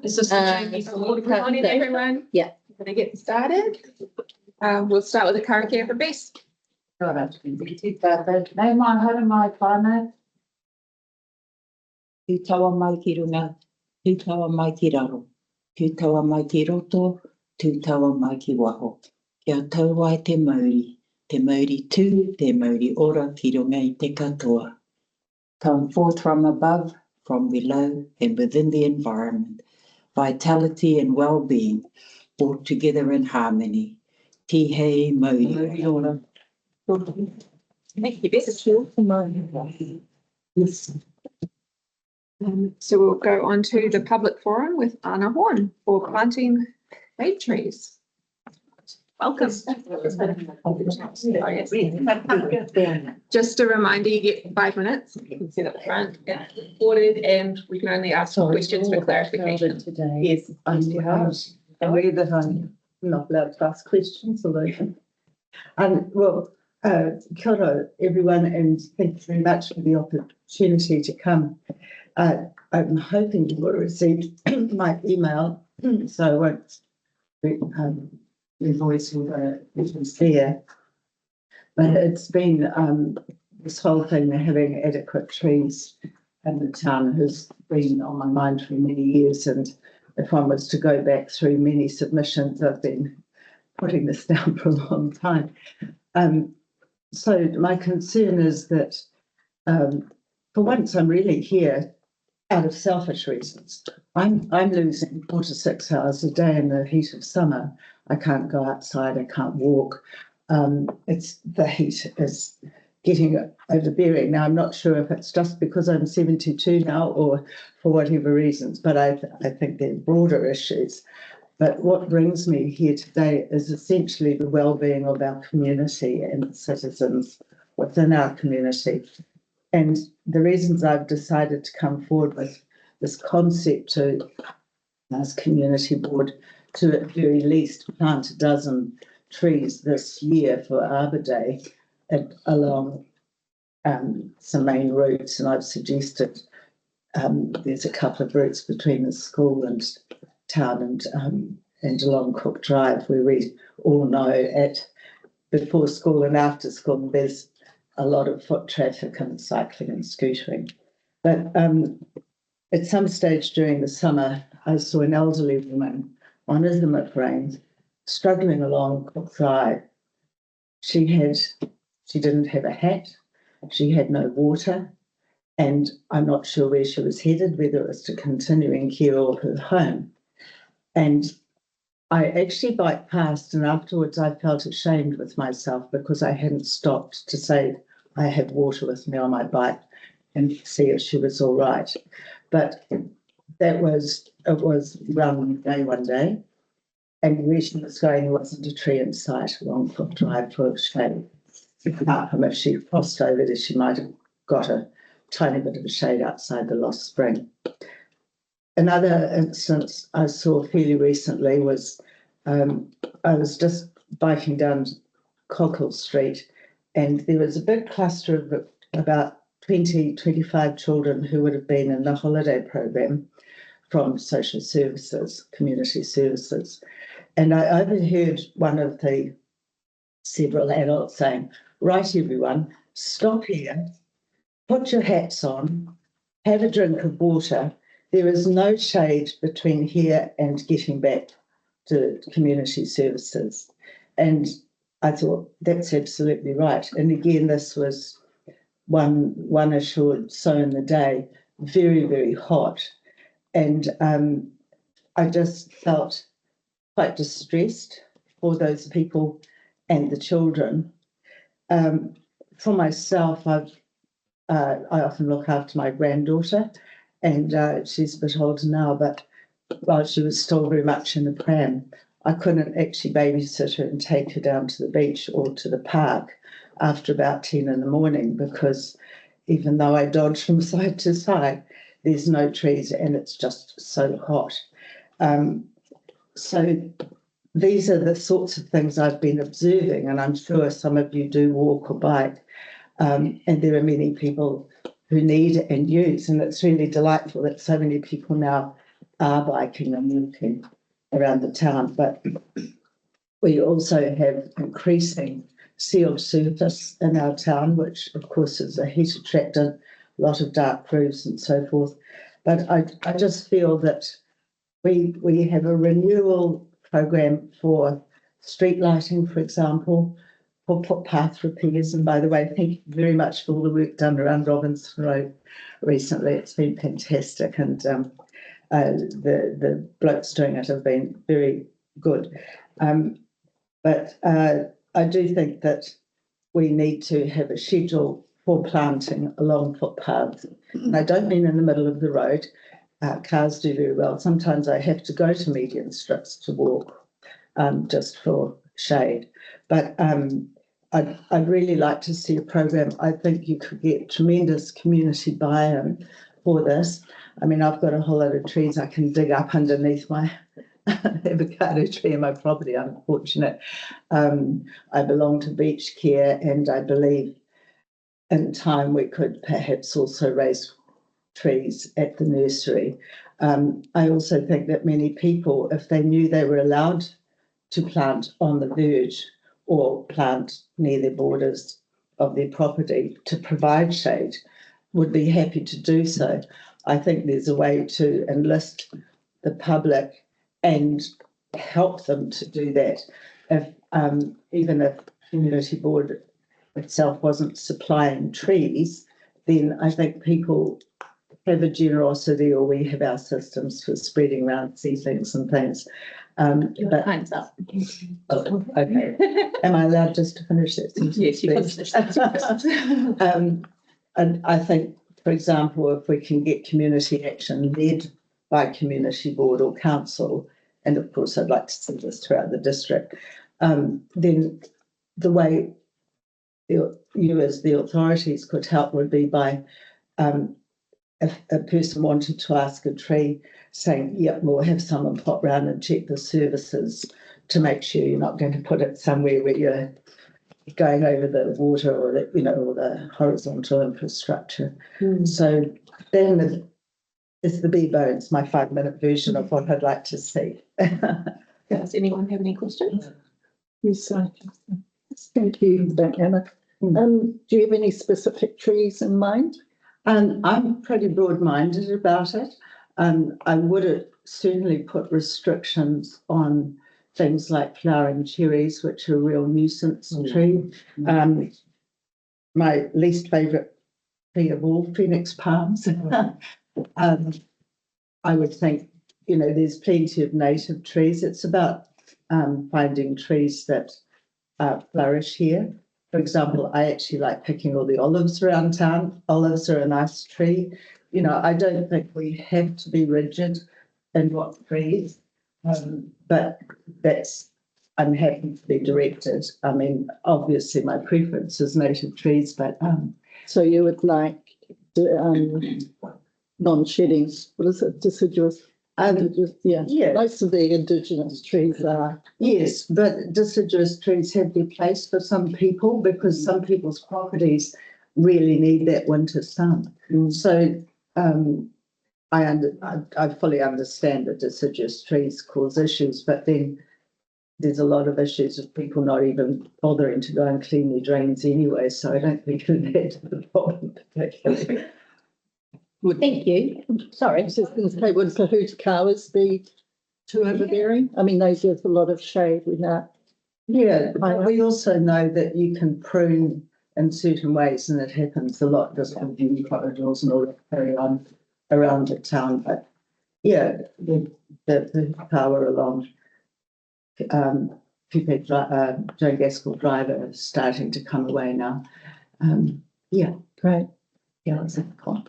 Is this good morning, everyone? Yeah. We're going to get started. We'll start with the Karakia for best. Nei mai hara mai whānau. Ki taua mai ki runga, tu taua mai ki raro, tu taua mai ki roto, tu taua mai ki waho. Kia tau ai te Māori tū, te Māori ora ki runga I te katoa. Come forth from above, from below, and within the environment. Vitality and well-being, all together in harmony. Tihei Māori ora. Thank you, Bess. Yes. So we'll go on to the public forum with Anna Horn for planting shade trees. Welcome. Just a reminder, you get 5 minutes. You can sit up front, get recorded, and we can only ask questions for clarification. Yes, I'm aware that I'm not allowed to ask questions, although. Well, kia ora, everyone, and thank you very much for the opportunity to come. I'm hoping you will receive my email, so I won't invoice all the issues there. But it's been this whole thing, having adequate trees in the town has been on my mind for many years, and if one was to go back through many submissions, I've been putting this down for a long time. So my concern is that for once I'm really here out of selfish reasons. I'm losing 4 to 6 hours a day in the heat of summer. I can't go outside, I can't walk. It's the heat is getting overbearing. Now, I'm not sure if it's just because I'm 72 now or for whatever reasons, but I think there are broader issues. But what brings me here today is essentially the well-being of our community and citizens within our community. And the reasons I've decided to come forward with this concept to as community board to at very least plant a dozen trees this year for Arbor Day along some main routes. And I've suggested there's a couple of routes between the school and town and along Cook Drive, where we all know at before school and after school there's a lot of foot traffic and cycling and scootering. But at some stage during the summer, I saw an elderly woman on Islamite Range struggling along Cook Drive. She didn't have a hat, she had no water, and I'm not sure where she was headed, whether it was to continuing care or her home. And I actually biked past, and afterwards I felt ashamed with myself because I hadn't stopped to say I had water with me on my bike and see if she was all right. But it was run day one day, and where she was going, there wasn't a tree in sight along Cook Drive for shade. Apart from if she crossed over there, she might have got a tiny bit of a shade outside the Lost Spring. Another instance I saw fairly recently was I was just biking down Cockle Street, and there was a big cluster of about 25 children who would have been in the holiday program from social services, community services. And I overheard one of the several adults saying, right, everyone, stop here, put your hats on, have a drink of water. There is no shade between here and getting back to community services. And I thought, that's absolutely right. And again, this was one-ish or so in the day, very, very hot. And I just felt quite distressed for those people and the children. For myself, I often look after my granddaughter, and she's a bit older now, but while she was still very much in the pram, I couldn't actually babysit her and take her down to the beach or to the park after about 10 in the morning, because even though I dodge from side to side, there's no trees and it's just so hot. So these are the sorts of things I've been observing, and I'm sure some of you do walk or bike, and there are many people who need and use, and it's really delightful that so many people now are biking and walking around the town, but we also have increasing sealed surface in our town, which of course is a heat attractant, a lot of dark roofs and so forth. But I just feel that we have a renewal program for street lighting, for example, for footpath repairs. And by the way, thank you very much for all the work done around Robinson Road recently. It's been fantastic, and the blokes doing it have been very good. But I do think that we need to have a schedule for planting along footpaths. And I don't mean in the middle of the road. Cars do very well. Sometimes I have to go to median strips to walk just for shade. But I'd really like to see a program. I think you could get tremendous community buy-in for this. I mean, I've got a whole lot of trees I can dig up underneath my avocado tree in my property. I'm fortunate. I belong to Beach Care, and I believe in time we could perhaps also raise trees at the nursery. I also think that many people, if they knew they were allowed to plant on the verge or plant near the borders of their property to provide shade, would be happy to do so. I think there's a way to enlist the public and help them to do that. If even if community board itself wasn't supplying trees, then I think people have a generosity, or we have our systems for spreading around seedlings and things. But Time's up. oh, okay. Am I allowed just to finish that sentence? Yes, you can please? finish that. And I think, for example, if we can get community action led by community board or council, and of course I'd like to see this throughout the district, then the way you as the authorities could help would be by if a person wanted to ask a tree, saying, yeah, we'll have someone pop round and check the services to make sure you're not going to put it somewhere where you're going over the water or the, or the horizontal infrastructure. So then it's the bare bones, my 5-minute version of what I'd like to see. Does anyone have any questions? Yes, thank you, Anna. Do you have any specific trees in mind? I'm pretty broad-minded about it. I would certainly put restrictions on things like flowering cherries, which are a real nuisance tree. My least favourite tree of all, phoenix palms. I would think, there's plenty of native trees. It's about finding trees that flourish here. For example, I actually like picking all the olives around town. Olives are a nice tree. I don't think we have to be rigid in what trees, but I'm happy to be directed. I mean, obviously my preference is native trees, but So you would like non-shedding, what is it, deciduous? Yeah, most of the indigenous trees are. Yes, but deciduous trees have their place for some people, because some people's properties really need that winter sun. So I fully understand that deciduous trees cause issues, but then there's a lot of issues of people not even bothering to go and clean their drains anyway. So I don't think that's the problem particularly. Thank you. Sorry. I was just going to say, would cahoots cows be too overbearing? I mean, those have a lot of shade without. Yeah, but we also know that you can prune in certain ways, and it happens a lot just with view corridors and all that carry on around the town. But yeah, the power along Joan Gaskell Drive is starting to come away now. Yeah, Great. yeah, it's a con.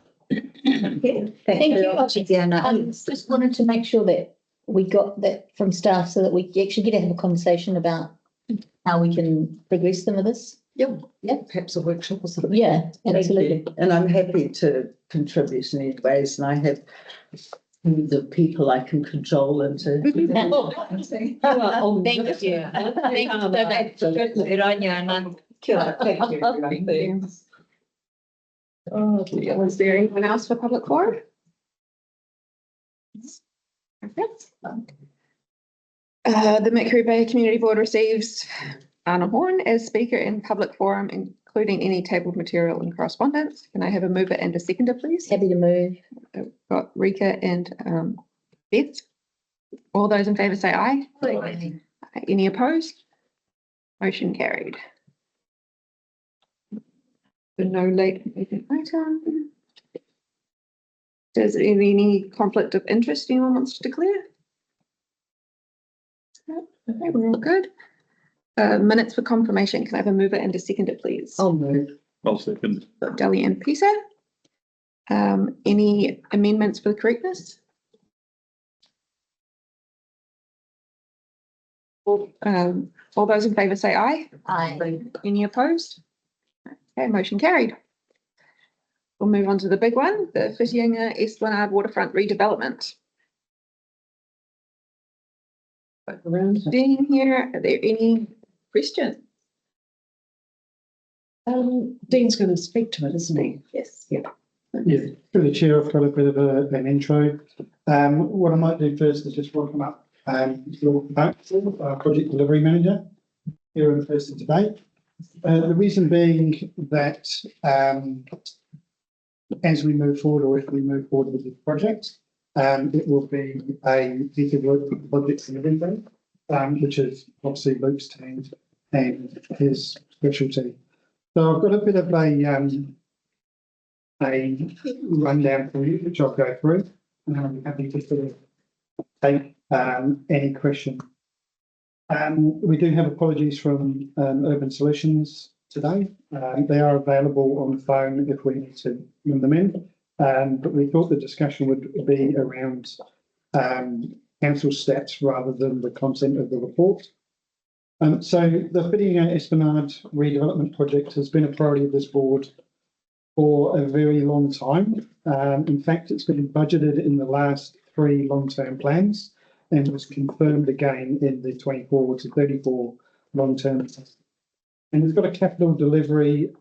Thank you, Diana. Just wanted to make sure that we got that from staff so that we actually get to have a conversation about how we can progress some of this. Yeah, perhaps a workshop or something. Yeah, absolutely. And I'm happy to contribute in any ways, and I have the people I can cajole into. Thank you. Thank you. Was there anyone else for public forum? The Mercury Bay Community Board receives Anna Horn as speaker in public forum, including any tabled material and correspondence. Can I have a mover and a seconder, please? Happy to move. I've got Rika and Beth. All those in favour say aye. Aye. Any opposed? Motion carried. No late item. Does any conflict of interest anyone wants to declare? No? Okay, we're all good. Minutes for confirmation. Can I have a mover and a seconder, please? I'll move. I'll second. Deli and Pisa. Any amendments for the correctness? All those in favour say aye. Aye. Any opposed? Okay, motion carried. We'll move on to the big one, the Whitianga Esplanade Waterfront redevelopment. Around. Dean here, are there any questions? Dean's going to speak to it, isn't he? Yes. Yeah. Yeah, through the chair, I've got a bit of an intro. What I might do first is just welcome up Lord Baxter, our project delivery manager, here in person today. The reason being that as we move forward, or if we move forward with the project, it will be a piece of work for the project delivery team, which is obviously Luke's team and his specialty. So I've got a bit of a rundown for you, which I'll go through, and I'm happy to sort of take any question. We do have apologies from Urban Solutions today. They are available on the phone if we need to bring them in, but we thought the discussion would be around council stats rather than the content of the report. So the Whitianga Esplanade redevelopment project has been a priority of this board for a very long time. In fact, it's been budgeted in the last 3 long-term plans and was confirmed again in the 24 to 34 long-term. And it's got a capital delivery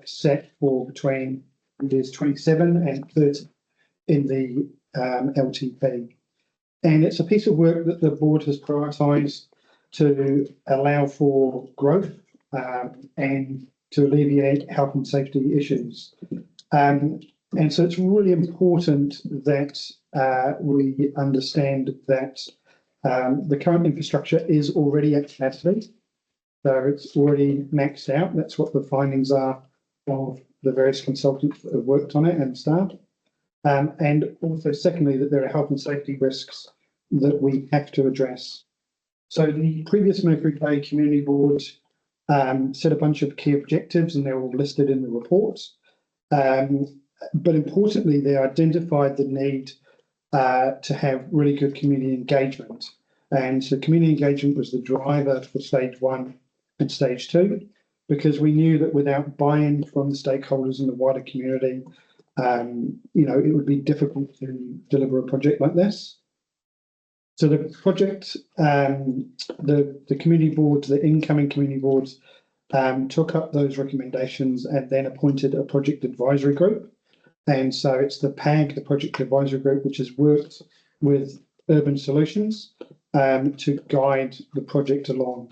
set for between years 27 and 30 in the LTP. And it's a piece of work that the board has prioritised to allow for growth and to alleviate health and safety issues. And so it's really important that we understand that the current infrastructure is already at capacity. So it's already maxed out. That's what the findings are of the various consultants that have worked on it and staff. And also secondly, that there are health and safety risks that we have to address. So the previous Mercury Bay Community Board set a bunch of key objectives, and they're all listed in the report. But importantly, they identified the need to have really good community engagement. And so community engagement was the driver for stage 1 and stage 2, because we knew that without buy-in from the stakeholders in the wider community, it would be difficult to deliver a project like this. So the project, the community boards, the incoming community boards, took up those recommendations and then appointed a project advisory group. And so it's the PAG, the project advisory group, which has worked with Urban Solutions to guide the project along.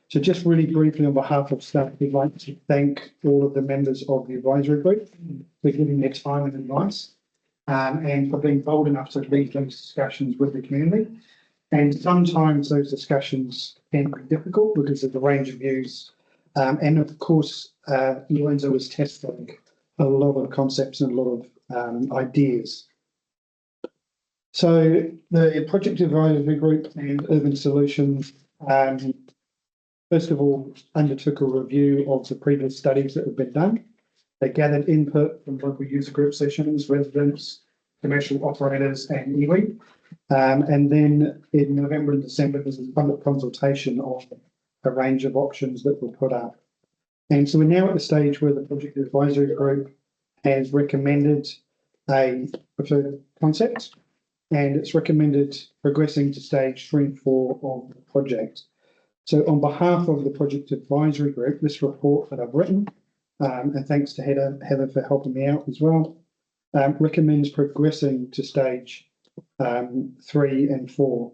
So just really briefly on behalf of staff, we'd like to thank all of the members of the advisory group for giving their time and advice and for being bold enough to lead those discussions with the community. And sometimes those discussions can be difficult because of the range of views. And of course, Lorenzo was testing a lot of concepts and a lot of ideas. So the project advisory group and Urban Solutions, first of all, undertook a review of the previous studies that have been done. They gathered input from local user group sessions, residents, commercial operators, and iwi. And then in November and December, there was a public consultation on a range of options that were put up. And so we're now at the stage where the project advisory group has recommended a preferred concept, and it's recommended progressing to stage 3 and 4 of the project. So on behalf of the project advisory group, this report that I've written, and thanks to Heather for helping me out as well, recommends progressing to stage 3 and 4.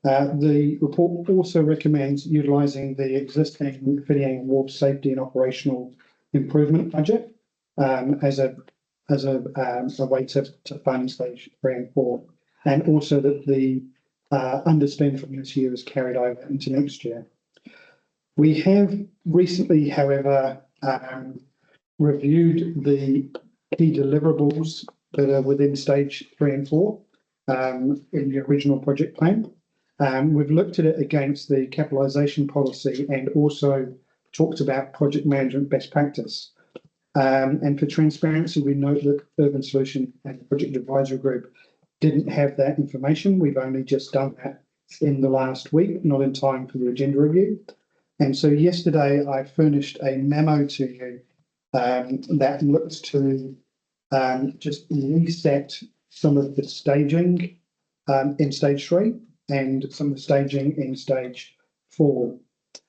The report also recommends utilising the existing Whitianga water safety and operational improvement budget as a way to fund stage 3 and 4, and also that the underspend from this year is carried over into next year. We have recently, however, reviewed the key deliverables that are within stage 3 and 4 in the original project plan. We've looked at it against the capitalisation policy and also talked about project management best practice. And for transparency, we note that Urban Solution and the Project Advisory Group didn't have that information. We've only just done that in the last week, not in time for the agenda review. And so yesterday I furnished a memo to you that looks to just reset some of the staging in stage 3 and some of the staging in stage 4.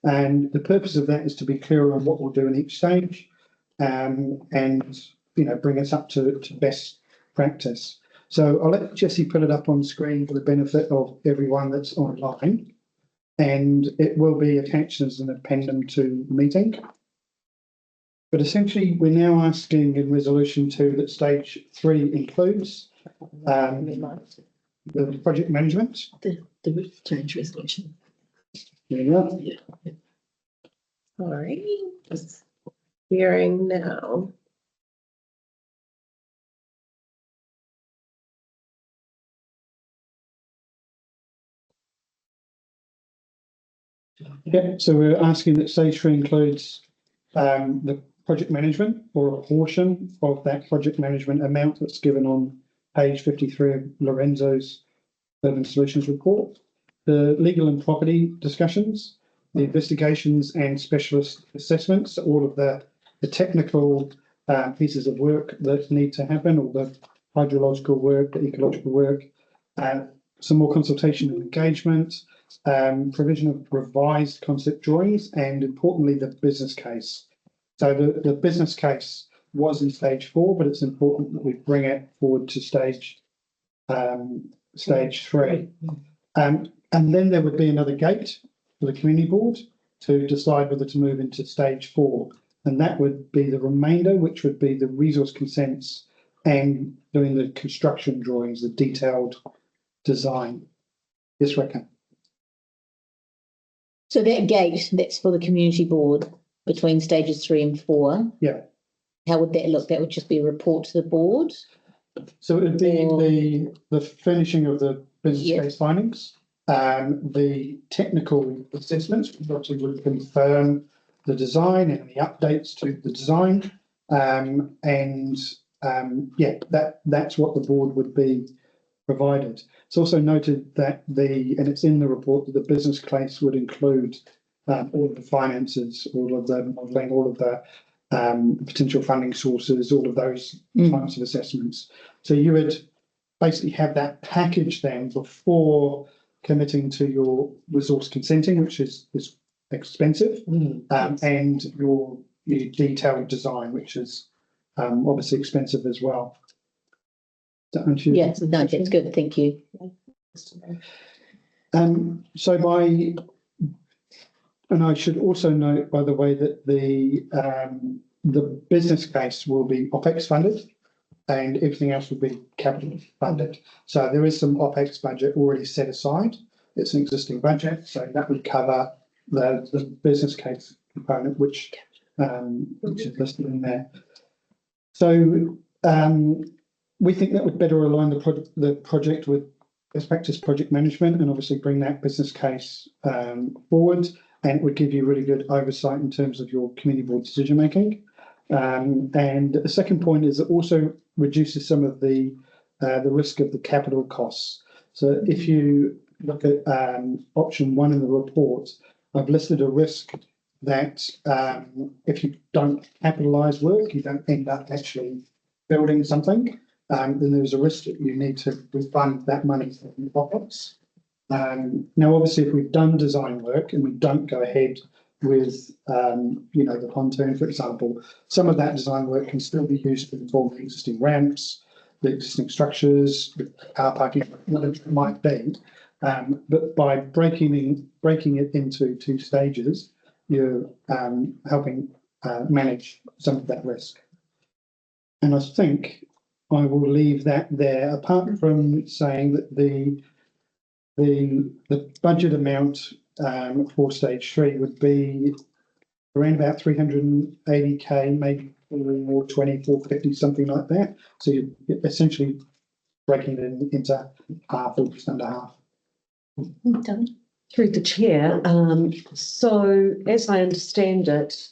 And the purpose of that is to be clearer on what we'll do in each stage and, bring us up to best practice. So I'll let Jessie put it up on screen for the benefit of everyone that's online. And it will be attached as an addendum to the meeting. But essentially, we're now asking in resolution 2 that stage 3 includes the project management. The change resolution. There we are. All right. Just hearing now. Yeah, so we're asking that stage 3 includes the project management or a portion of that project management amount that's given on page 53 of Lorenzo's Urban Solutions report, the legal and property discussions, the investigations and specialist assessments, all of the technical pieces of work that need to happen, all the hydrological work, the ecological work, some more consultation and engagement, provision of revised concept drawings, and importantly, the business case. So the business case was in stage 4, but it's important that we bring it forward to stage 3. And then there would be another gate for the community board to decide whether to move into stage 4. And that would be the remainder, which would be the resource consents and doing the construction drawings, the detailed design. Yes, Rekha. So that gate, that's for the community board between stages 3 and 4. Yeah. How would that look? That would just be a report to the board? So it would be the finishing of the business Yeah. case findings, the technical assessments, which obviously would confirm the design and the updates to the design. That's what the board would be provided. It's also noted that and it's in the report, that the business case would include all of the finances, all of the modelling, all of the potential funding sources, all of those types of assessments. So you would basically have that package then before committing to your resource consenting, which is expensive, and your detailed design, which is obviously expensive as well. Yes, no, that's good. Thank you. And I should also note, by the way, that the business case will be OPEX funded and everything else will be capital funded. So there is some OPEX budget already set aside. It's an existing budget, so that would cover the business case component, which is listed in there. So we think that would better align the project with best practice project management and obviously bring that business case forward. And it would give you really good oversight in terms of your community board decision making. And the second point is it also reduces some of the risk of the capital costs. So if you look at option 1 in the report, I've listed a risk that if you don't capitalise work, you don't end up actually building something, then there's a risk that you need to refund that money from OPEX. Now, obviously, if we've done design work and we don't go ahead with, the pontoon, for example, some of that design work can still be used to inform the existing ramps, the existing structures, car parking, whatever it might be. But by breaking it into two stages, you're helping manage some of that risk. And I think I will leave that there, apart from saying that the budget amount for stage 3 would be around about 380k, maybe 420, 450, something like that. So you're essentially breaking it into half or just under half. Through the chair, so as I understand it,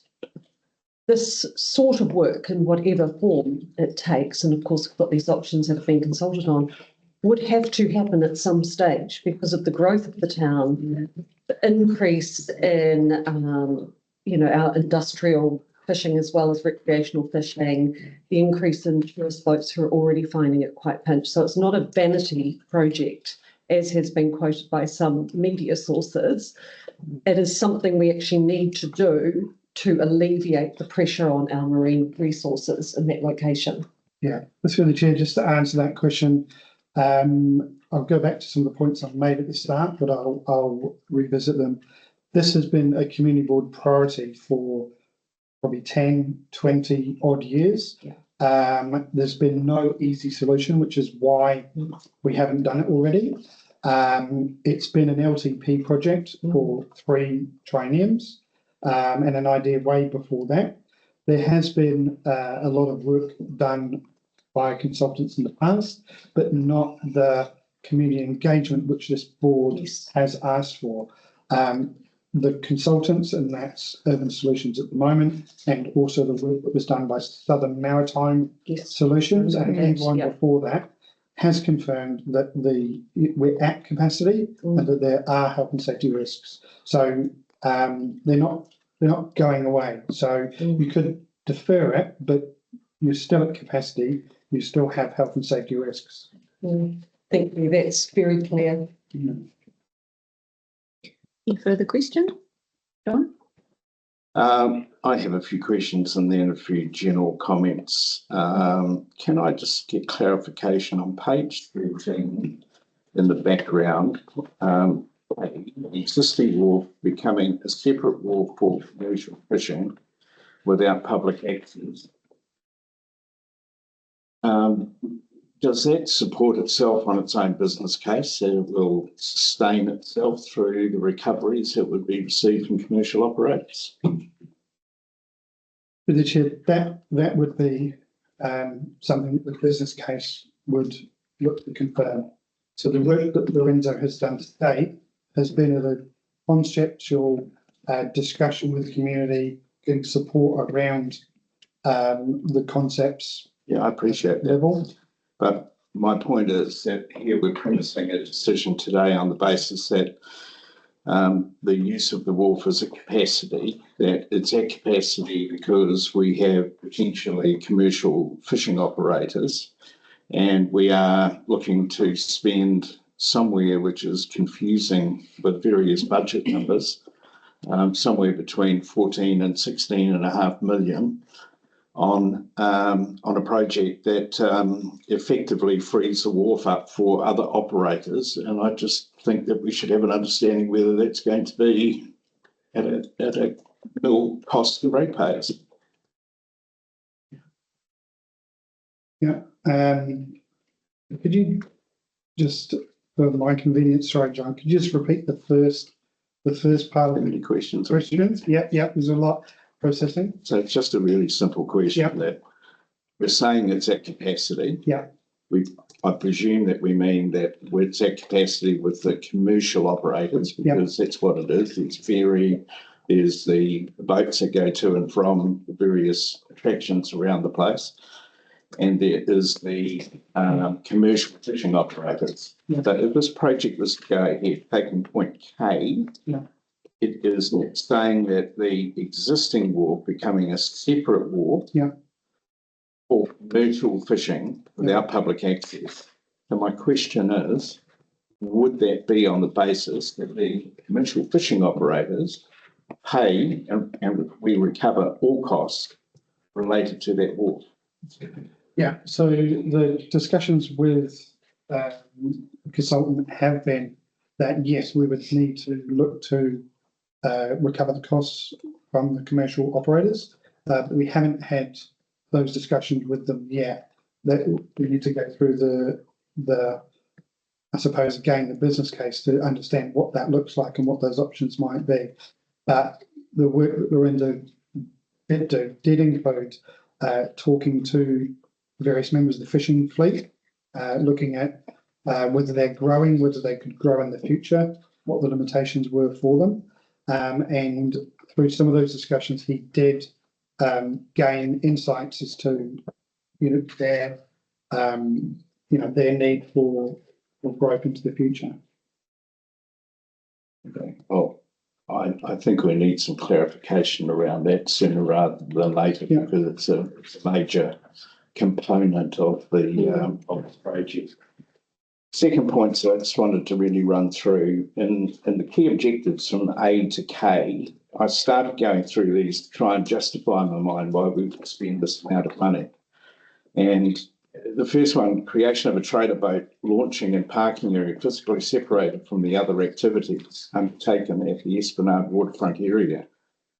this sort of work in whatever form it takes, and of course we've got these options that have been consulted on, would have to happen at some stage because of the growth of the town, the increase in, our industrial fishing as well as recreational fishing, the increase in tourist boats who are already finding it quite pinched. So it's not a vanity project, as has been quoted by some media sources. It is something we actually need to do to alleviate the pressure on our marine resources in that location. Yeah, through the chair, just to answer that question, I'll go back to some of the points I've made at the start, but I'll revisit them. This has been a community board priority for probably 10, 20 odd years. Yeah. There's been no easy solution, which is why we haven't done it already. It's been an LTP project for 3 trienniums, and an idea way before that. There has been a lot of work done by consultants in the past, but not the community engagement which this board has asked for. The consultants, and that's Urban Solutions at the moment, and also the work that was done by Southern Maritime Solutions, and anyone before that, has confirmed that we're at capacity and that there are health and safety risks. So they're not going away. So you could defer it, but you're still at capacity. You still have health and safety risks. Thank you. That's very clear. Any further question? John? I have a few questions and then a few general comments. Can I just get clarification on page 13 in the background? The existing wharf becoming a separate wharf for commercial fishing without public access. Does that support itself on its own business case, that it will sustain itself through the recoveries that would be received from commercial operators? With the chair, that would be something that the business case would look to confirm. So the work that Lorenzo has done to date has been at a conceptual discussion with the community, getting support around the concepts. Yeah, I appreciate that. Level. But my point is that here we're premising a decision today on the basis that the use of the wharf is a capacity, that it's at capacity because we have potentially commercial fishing operators, and we are looking to spend somewhere, which is confusing with various budget numbers, somewhere between 14 and 16.5 million on a project that effectively frees the wharf up for other operators. And I just think that we should have an understanding whether that's going to be at a bill cost to ratepayers. Yeah. Could you just, for my convenience, sorry, John, could you just repeat the first part of Any questions? questions? Yeah, there's a lot processing. So it's just a really simple question that we're saying it's at capacity. Yeah. I presume that we mean that it's at capacity with the commercial operators, because that's what it is. It's ferry, there's the boats that go to and from the various attractions around the place, and there is the commercial fishing operators. So if this project was to go ahead, taking point K, it is saying that the existing wharf becoming a separate wharf for commercial fishing without public access. So my question is, would that be on the basis that the commercial fishing operators pay and we recover all costs related to that wharf? Yeah, so the discussions with consultant have been that, yes, we would need to look to recover the costs from the commercial operators, but we haven't had those discussions with them yet. That we need to go through the I suppose, again, the business case to understand what that looks like and what those options might be. But the work that Lorenzo did include talking to various members of the fishing fleet, looking at whether they're growing, whether they could grow in the future, what the limitations were for them. And through some of those discussions, he did gain insights as to, their need for growth into the future. Okay. Well, I think we need some clarification around that sooner rather than later, Yeah. because it's a major component of the project. Second point, so I just wanted to really run through in the key objectives from A to K. I started going through these to try and justify in my mind why we would spend this amount of money. And the first one, creation of a trader boat launching and parking area physically separated from the other activities undertaken at the Esplanade waterfront area.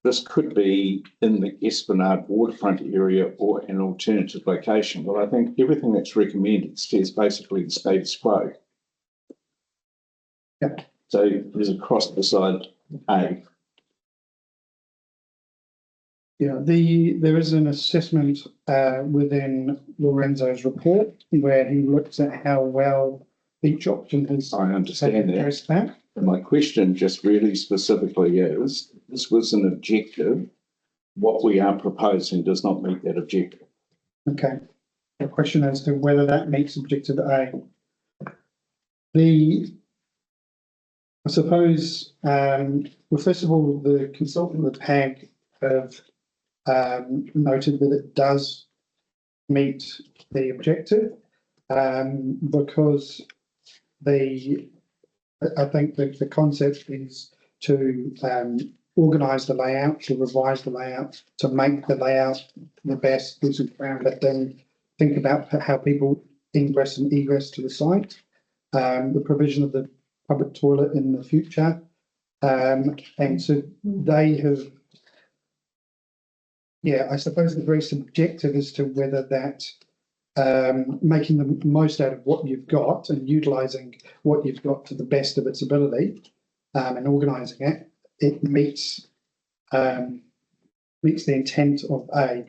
This could be in the Esplanade waterfront area or an alternative location. Well, I think everything that's recommended says basically the status quo. Yeah. So there's a cross beside A. Yeah, there is an assessment within Lorenzo's report where he looks at how well each option has I understand that. addressed that. And my question just really specifically is, this was an objective. What we are proposing does not meet that objective. Okay. The question as to whether that meets objective A. I suppose, well, first of all, the consultant with PAG have noted that it does meet the objective because I think that the concept is to organise the layout, to revise the layout, to make the layout the best, but then think about how people ingress and egress to the site, the provision of the public toilet in the future. And so they have, I suppose the very subjective as to whether that making the most out of what you've got and utilising what you've got to the best of its ability and organising it, it meets the intent of A.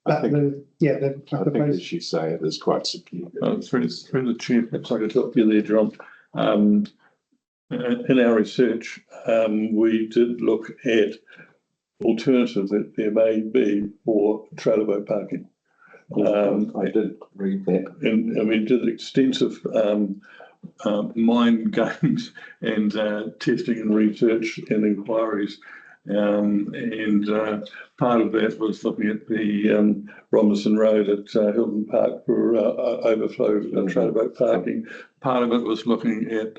I think, as you say, it is quite subjective. Through the chair, perhaps I could help you there, John. In our research, we did look at alternatives that there may be for trailer boat parking. I did read that. And we did extensive mind games and testing and research and inquiries. And part of that was looking at the Robinson Road at Hilton Park for overflow trailer boat parking. Part of it was looking at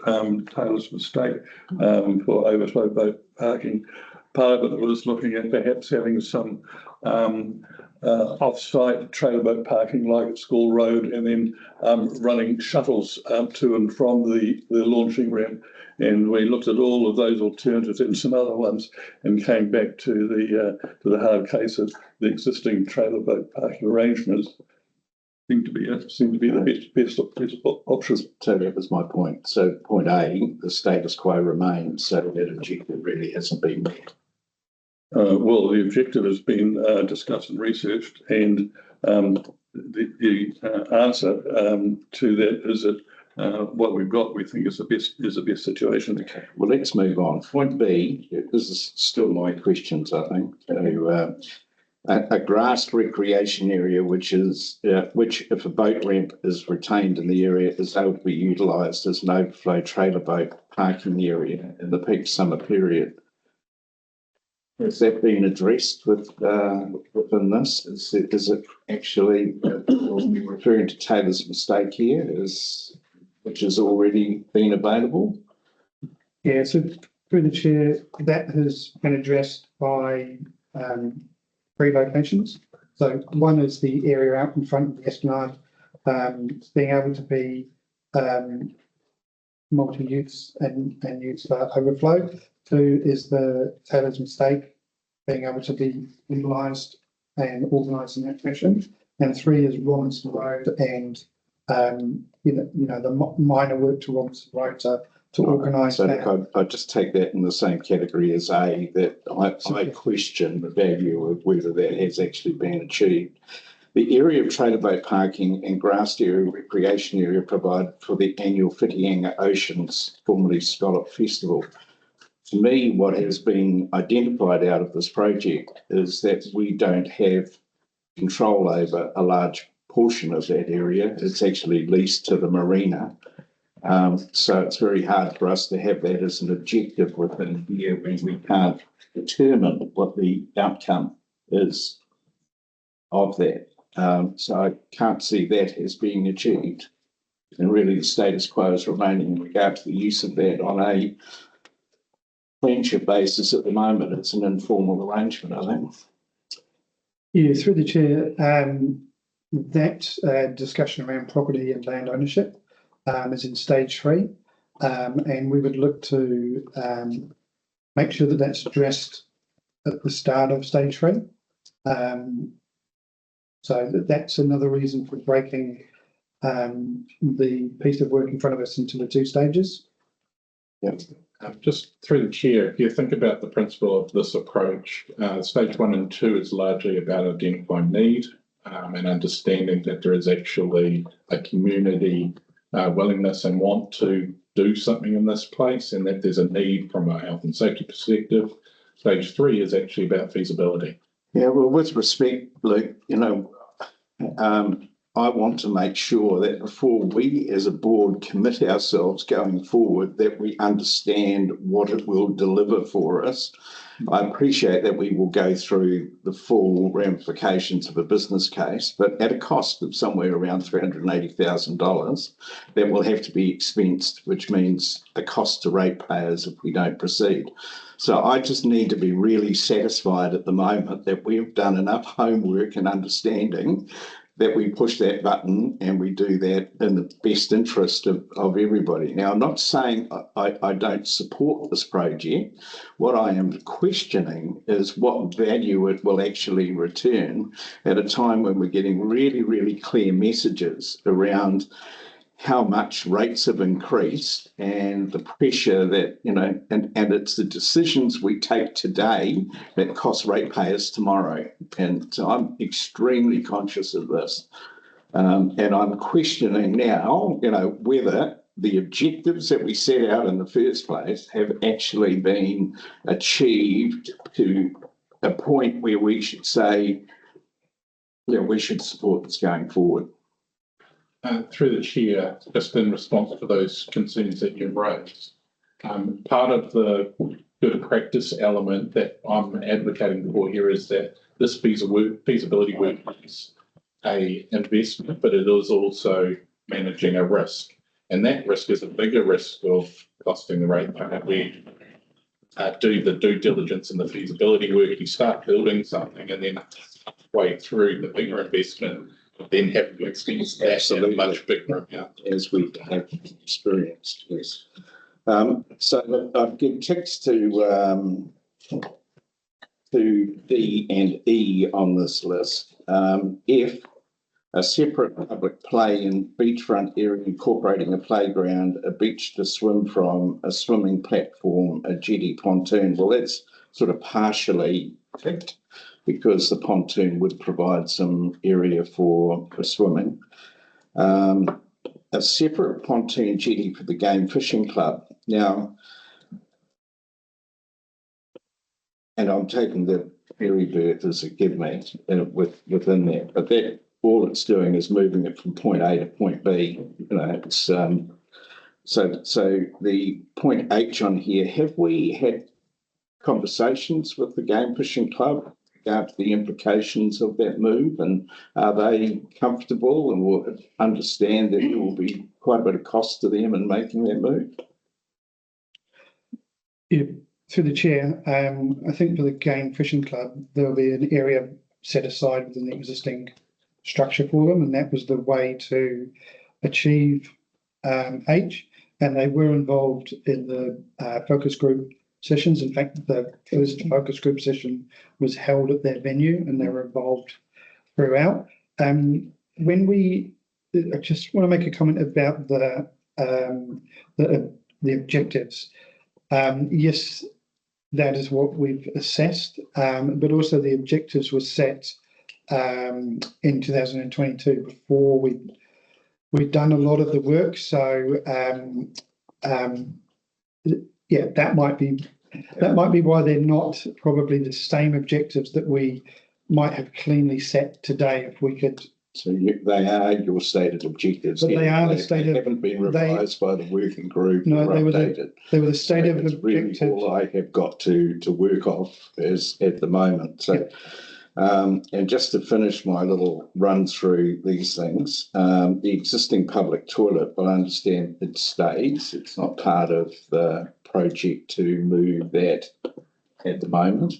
Taylor's Mistake for overflow boat parking. Part of it was looking at perhaps having some off-site trailer boat parking like at School Road, and then running shuttles to and from the launching ramp. And we looked at all of those alternatives and some other ones, and came back to the hard case of the existing trailer boat parking arrangements seem to be the best option. So that was my point. So point A, the status quo remains. So that objective really hasn't been met. Well, the objective has been discussed and researched, and the answer to that is that what we've got, we think, is the best situation. Okay. Well, let's move on. Point B. This is still my questions, I think. So, a grassed recreation area, which if a boat ramp is retained in the area, is able to be utilised as an overflow trailer boat parking area in the peak summer period. Has that been addressed within this? Is it actually referring to Taylor's Mistake here, which has already been available? Yeah, so through the chair, that has been addressed by 3 locations. So one is the area out in front of the Esplanade, being able to be multi-use and use for overflow. Two is the Taylor's mistake, being able to be utilised and organised in that fashion. And three is Robinson Road and the minor work to Robinson Road to organise So that. look, I just take that in the same category as A, that I question the value of whether that has actually been achieved. The area of trailer boat parking and grassed area recreation area provided for the annual Whitianga Oceans, formerly Scallop Festival. To me, what has been identified out of this project is that we don't have control over a large portion of that area. It's actually leased to the marina. So it's very hard for us to have that as an objective within here when we can't determine what the outcome is of that. So I can't see that as being achieved. And really the status quo is remaining in regard to the use of that on a friendship basis at the moment. It's an informal arrangement, I think. Yeah, through the chair, that discussion around property and land ownership is in stage 3, and we would look to make sure that that's addressed at the start of stage 3. So that's another reason for breaking the piece of work in front of us into the 2 stages. Yeah. Just through the chair, if you think about the principle of this approach, stage 1 and 2 is largely about identifying need and understanding that there is actually a community willingness and want to do something in this place, and that there's a need from a health and safety perspective. Stage 3 is actually about feasibility. Yeah, well, with respect, Luke, I want to make sure that before we as a board commit ourselves going forward, that we understand what it will deliver for us. I appreciate that we will go through the full ramifications of a business case, but at a cost of somewhere around $380,000, that will have to be expensed, which means a cost to ratepayers if we don't proceed. So I just need to be really satisfied at the moment that we've done enough homework and understanding that we push that button and we do that in the best interest of everybody. Now, I'm not saying I don't support this project. What I am questioning is what value it will actually return at a time when we're getting really, really clear messages around how much rates have increased and the pressure that, and it's the decisions we take today that cost ratepayers tomorrow. And so I'm extremely conscious of this. And I'm questioning now, whether the objectives that we set out in the first place have actually been achieved to a point where we should say, we should support this going forward. Through the chair, just in response to those concerns that you've raised, part of the good practice element that I'm advocating for here is that this feasibility work is an investment, but it is also managing a risk. And that risk is a bigger risk of costing the ratepayer. We do the due diligence and the feasibility work, you start building something, and then halfway through the bigger investment, then have to expense that in a much bigger amount. As we have experienced, yes. So I've given ticks to D and E on this list. F, a separate public play in beachfront area incorporating a playground, a beach to swim from, a swimming platform, a jetty pontoon. Well, that's sort of partially ticked, because the pontoon would provide some area for swimming. A separate pontoon jetty for the game fishing club. Now, and I'm taking the ferry berth as a give me within that, but that all it's doing is moving it from point A to point B. It's so the point H on here. Have we had conversations with the game fishing club about the implications of that move, and are they comfortable and will understand that there will be quite a bit of cost to them in making that move? Yeah, through the chair, I think for the game fishing club, there will be an area set aside within the existing structure for them, and that was the way to achieve H. And they were involved in the focus group sessions. In fact, the first focus group session was held at their venue, and they were involved throughout. When we, I just want to make a comment about the objectives. Yes, that is what we've assessed, but also the objectives were set in 2022 before we'd done a lot of the work. So yeah, that might be why they're not probably the same objectives that we might have cleanly set today if we could. So they are your stated objectives. But they are the stated. They haven't been revised by the working group. No, or updated. They were the stated That's objectives. really all I have got to work off is at the moment. So, and just to finish my little run through these things, the existing public toilet, I understand it stays. It's not part of the project to move that at the moment.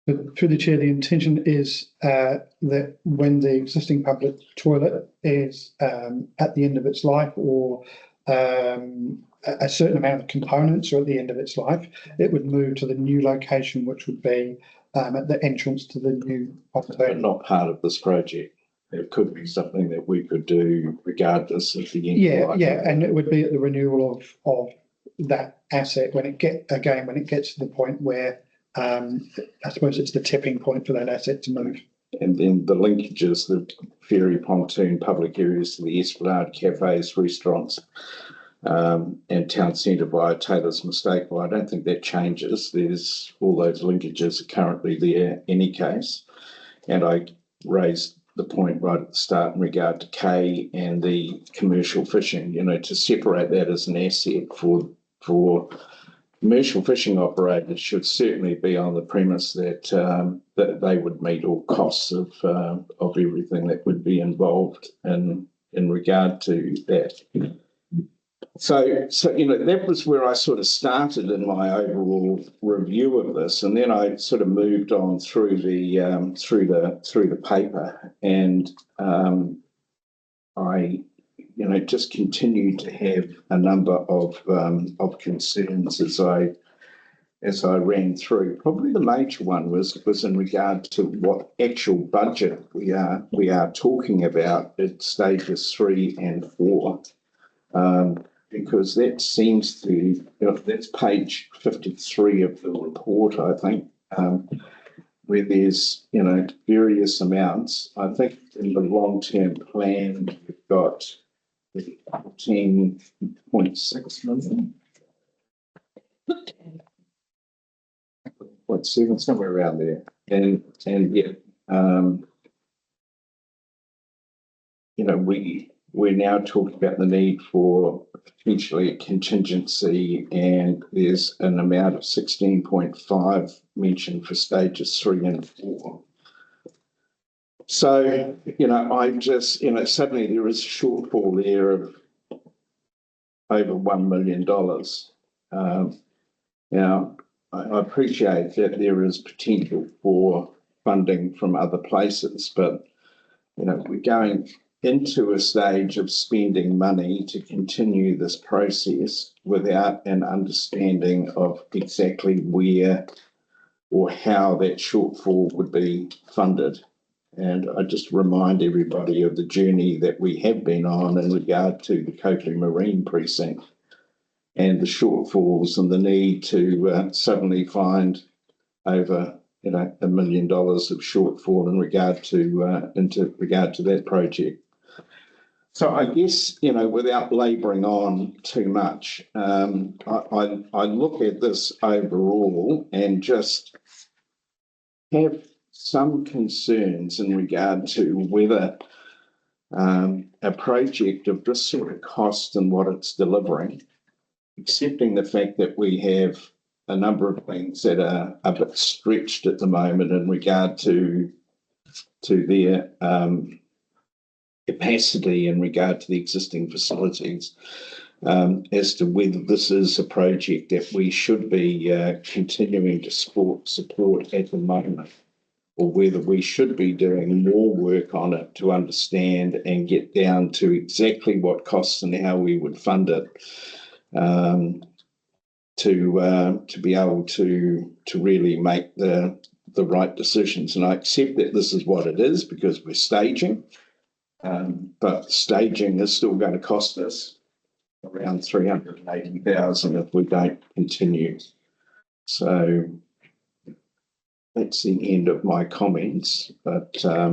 But through the chair, the intention is that when the existing public toilet is at the end of its life, or a certain amount of components are at the end of its life, it would move to the new location, which would be at the entrance to the new But not part of this project. It could be something that we could do regardless of the end. Yeah, and it would be at the renewal of that asset when it gets to the point where I suppose it's the tipping point for that asset to move. And then the linkages, the ferry pontoon, public areas to the Esplanade, cafes, restaurants, and town centre via Taylor's Mistake. Well, I don't think that changes. There's all those linkages are currently there any case. And I raised the point right at the start in regard to K and the commercial fishing, to separate that as an asset for commercial fishing operators should certainly be on the premise that that they would meet all costs of everything that would be involved in regard to that. So that was where I sort of started in my overall review of this, and then I sort of moved on through the paper, and I just continued to have a number of concerns as I ran through. Probably the major one was in regard to what actual budget we are talking about at stages 3 and 4, because that seems to that's page 53 of the report, I think, where there's various amounts. I think in the long-term plan we've got 14.6 million. 0.7, somewhere around there, and yeah, we're now talking about the need for potentially a contingency, and there's an amount of 16.5 mentioned for stages 3 and 4. So I just suddenly there is a shortfall there of over $1 million. Now, I appreciate that there is potential for funding from other places, but we're going into a stage of spending money to continue this process without an understanding of exactly where or how that shortfall would be funded. And I just remind everybody of the journey that we have been on in regard to the Copley Marine Precinct and the shortfalls and the need to suddenly find over $1 million of shortfall in regard to that project. So I guess without labouring on too much, I look at this overall and just have some concerns in regard to whether a project of this sort of cost and what it's delivering, accepting the fact that we have a number of things that are a bit stretched at the moment in regard to their capacity in regard to the existing facilities, as to whether this is a project that we should be continuing to support at the moment. or whether we should be doing more work on it to understand and get down to exactly what costs and how we would fund it, to be able to really make the right decisions. And I accept that this is what it is because we're staging, but staging is still going to cost us around 380,000 if we don't continue. So that's the end of my comments, but I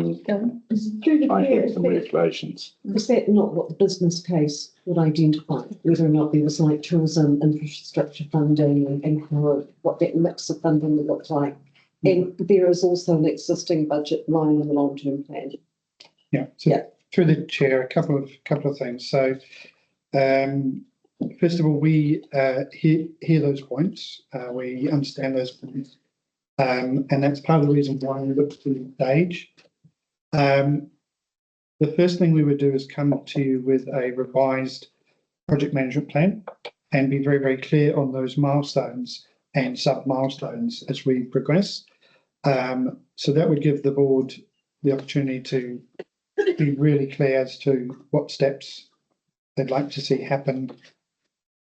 have some reservations. Is that not what the business case would identify? Whether or not there was like tourism, infrastructure funding and what that mix of funding would look like? And there is also an existing budget line in the long-term plan. Yeah. So through the chair, a couple of things. So first of all, we hear those points. We understand those points. And that's part of the reason why we look to the stage. The first thing we would do is come to you with a revised project management plan and be very, very clear on those milestones and sub-milestones as we progress. So that would give the board the opportunity to be really clear as to what steps they'd like to see happen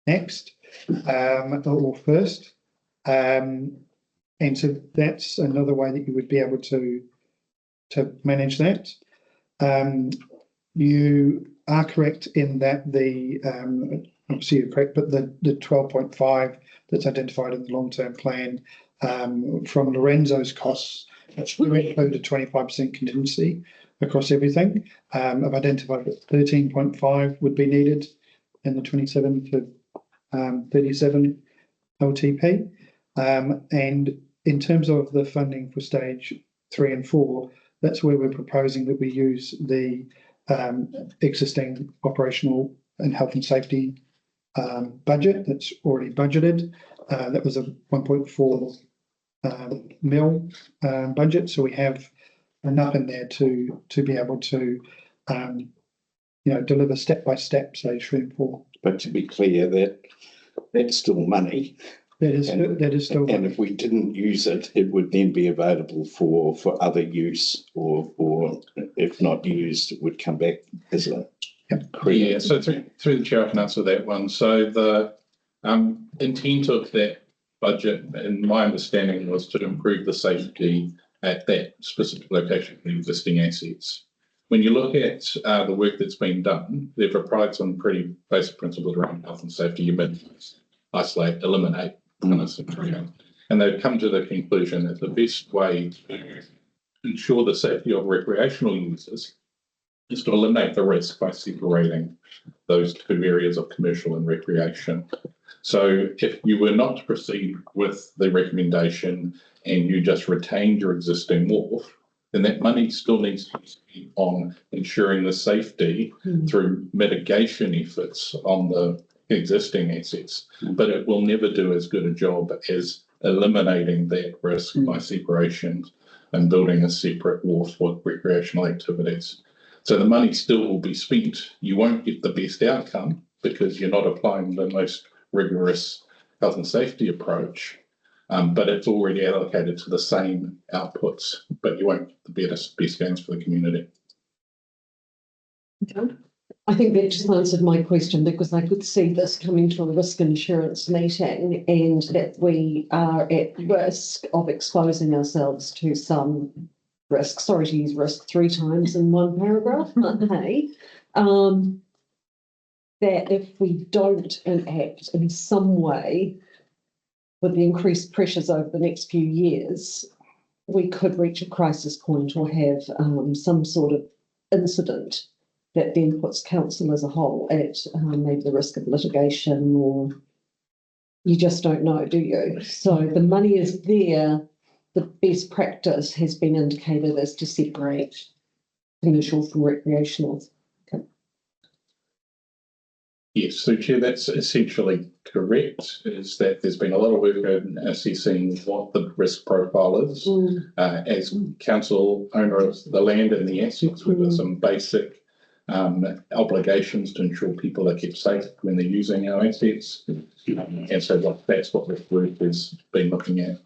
next or first. And so that's another way that you would be able to manage that. You are correct in that obviously you're correct, but the 12.5 that's identified in the long-term plan from Lorenzo's costs, that's really include a 25% contingency across everything. I've identified that 13.5 would be needed in the 27 to 37 LTP. And in terms of the funding for stage 3 and 4, that's where we're proposing that we use the existing operational and health and safety budget that's already budgeted. That was a 1.4 mil budget, so we have enough in there to be able to deliver step by step stage 3 and 4. But to be clear, that's still money. That is still money. And if we didn't use it, it would then be available for other use, or if not used, it would come back as a credit. Yeah, so through the chair, I can answer that one. So the intent of that budget, in my understanding, was to improve the safety at that specific location for the existing assets. When you look at the work that's been done, they've applied some pretty basic principles around health and safety. You minimize, isolate, eliminate, and they've come to the conclusion that the best way to ensure the safety of recreational users is to eliminate the risk by separating those two areas of commercial and recreation. So if you were not to proceed with the recommendation and you just retained your existing wharf, then that money still needs to be spent on ensuring the safety through mitigation efforts on the existing assets, but it will never do as good a job as eliminating that risk by separation and building a separate wharf for recreational activities. So the money still will be spent. You won't get the best outcome because you're not applying the most rigorous health and safety approach, but it's already allocated to the same outputs, but you won't get the best gains for the community. Okay. I think that just answered my question, because I could see this coming to a risk insurance meeting and that we are at risk of exposing ourselves to some risk. Sorry to use risk 3 times in one paragraph, but hey, that if we don't enact in some way with the increased pressures over the next few years, we could reach a crisis point or have some sort of incident that then puts council as a whole at maybe the risk of litigation, or you just don't know, do you? So the money is there. The best practice has been indicated as to separate commercial from recreational. Okay. Yes, so Chair, that's essentially correct, is that there's been a lot of work in assessing what the risk profile is. As council owner of the land and the assets, we've got some basic obligations to ensure people are kept safe when they're using our assets. And so that's what this work has been looking at.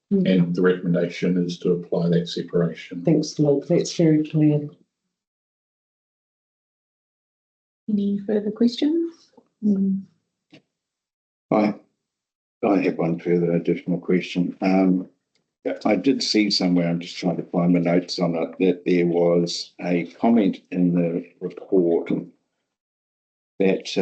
And the recommendation is to apply that separation. Thanks, Luke. That's very clear. Any further questions? I have one further additional question. I did see somewhere, I'm just trying to find my notes on it, that there was a comment in the report that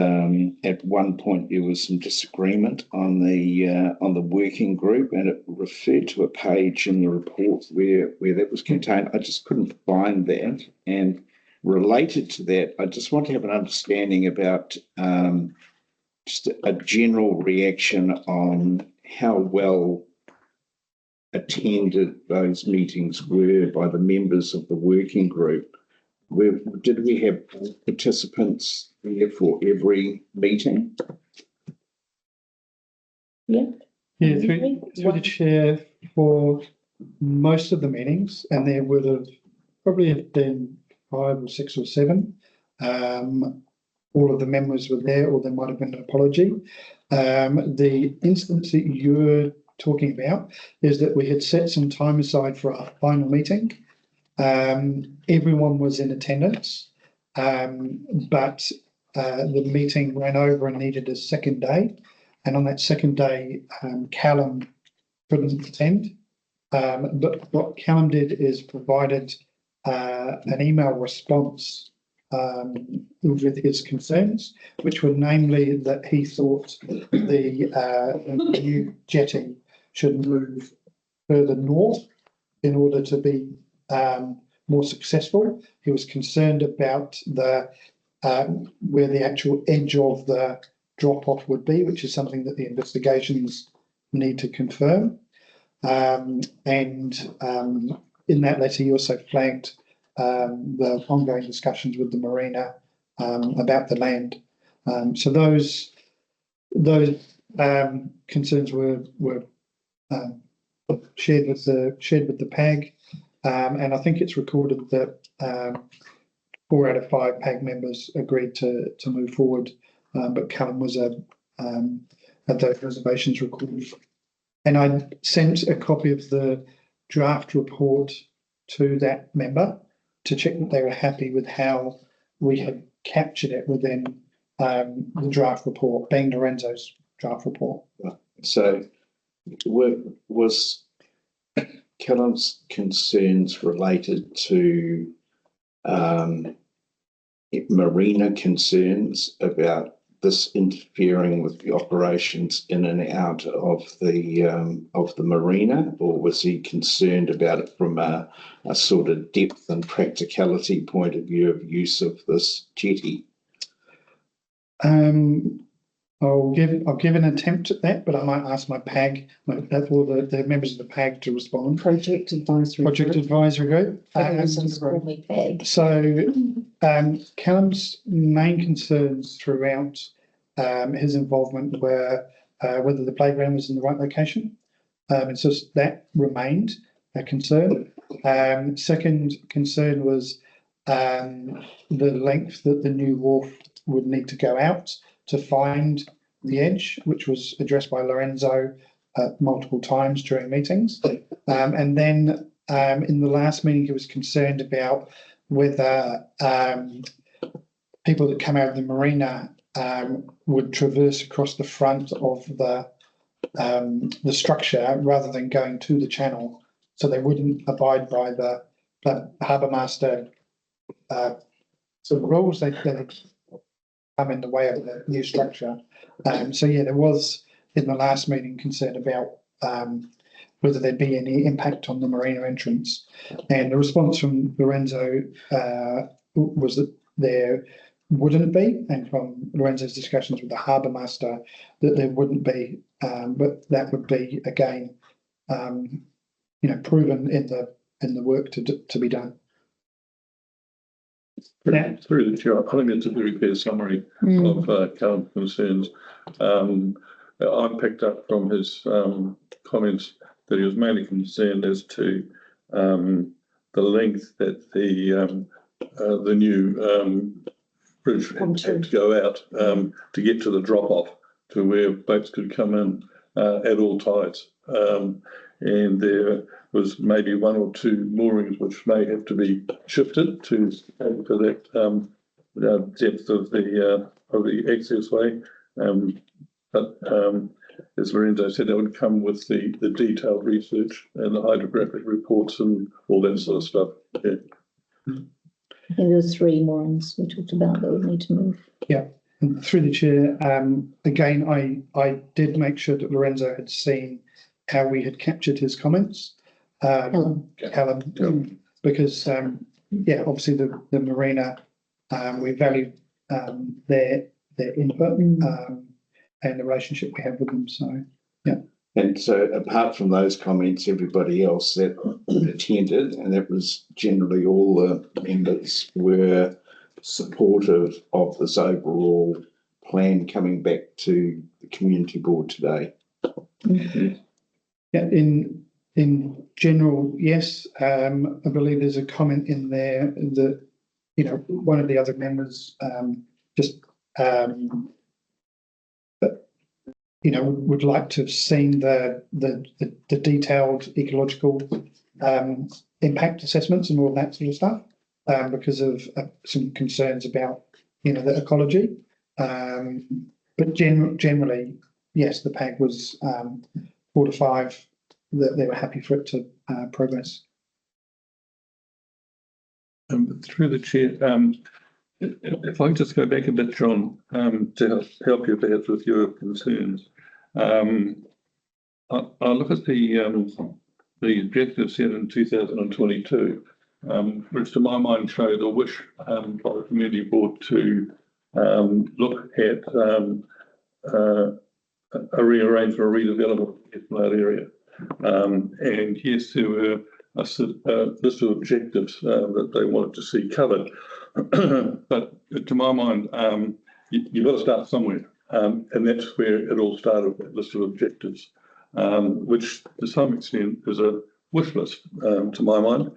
at one point there was some disagreement on the working group, and it referred to a page in the report where that was contained. I just couldn't find that. And related to that, I just want to have an understanding about just a general reaction on how well attended those meetings were by the members of the working group. Did we have participants there for every meeting? Yeah, through the chair for most of the meetings, and there would have probably have been 5 or 6 or 7. All of the members were there, or there might have been an apology. The instance that you're talking about is that we had set some time aside for our final meeting. Everyone was in attendance, but the meeting ran over and needed a second day. And on that second day, Callum couldn't attend. But what Callum did is provided an email response with his concerns, which were namely that he thought the new jetty should move further north in order to be more successful. He was concerned about the where the actual edge of the drop-off would be, which is something that the investigations need to confirm. And in that letter, he also flagged the ongoing discussions with the marina about the land. So those concerns were shared with the PAG, and I think it's recorded that 4 out of 5 PAG members agreed to move forward, but Callum was had those reservations recorded. And I sent a copy of the draft report to that member to check that they were happy with how we had captured it within the draft report, being Lorenzo's draft report. So was Callum's concerns related to marina concerns about this interfering with the operations in and out of the marina, or was he concerned about it from a sort of depth and practicality point of view of use of this jetty? I'll give an attempt at that, but I might ask my PAG, the members of the PAG to respond. Project advisory group. Call me PAG. So Callum's main concerns throughout his involvement were whether the playground was in the right location. And so that remained a concern. Second concern was the length that the new wharf would need to go out to find the edge, which was addressed by Lorenzo multiple times during meetings. And then in the last meeting, he was concerned about whether people that come out of the marina would traverse across the front of the structure rather than going to the channel, so they wouldn't abide by the harbour master sort of rules. They come in the way of the new structure. So yeah, there was in the last meeting concern about whether there'd be any impact on the marina entrance, and the response from Lorenzo was that there wouldn't be, and from Lorenzo's discussions with the harbour master that there wouldn't be, but that would be again, proven in the work to be done. Through the chair, I think it's a very fair summary of Callum's concerns. I picked up from his comments that he was mainly concerned as to the length that the new bridge had to go out to get to the drop-off to where boats could come in at all tides. and there was maybe one or two moorings which may have to be shifted to that depth of the access way. But as Lorenzo said, that would come with the detailed research and the hydrographic reports and all that sort of stuff. Yeah. I think there was 3 moorings we talked about that would need to move. Yeah, and through the chair, again, I did make sure that Lorenzo had seen how we had captured his comments. Helen, because yeah, obviously the marina, we value their input and the relationship we have with them. So yeah. And so apart from those comments, everybody else that attended, and that was generally all the members, were supportive of this overall plan coming back to the community board today. Yeah, in general, yes. I believe there's a comment in there that, you know, one of the other members you know, would like to have seen the detailed ecological impact assessments and all that sort of stuff, because of some concerns about, you know, the ecology. But generally, yes, the PAG was 4 to 5. That they were happy for it to progress. Through the chair, if I just go back a bit, John, to help you perhaps with your concerns. I look at the objectives set in 2022, which to my mind showed a wish by the community board to look at a rearrangement or redevelopment of the Esplanade area. And yes, there were a list of objectives that they wanted to see covered. But to my mind, you've got to start somewhere. And that's where it all started, that list of objectives, which to some extent is a wish list, to my mind.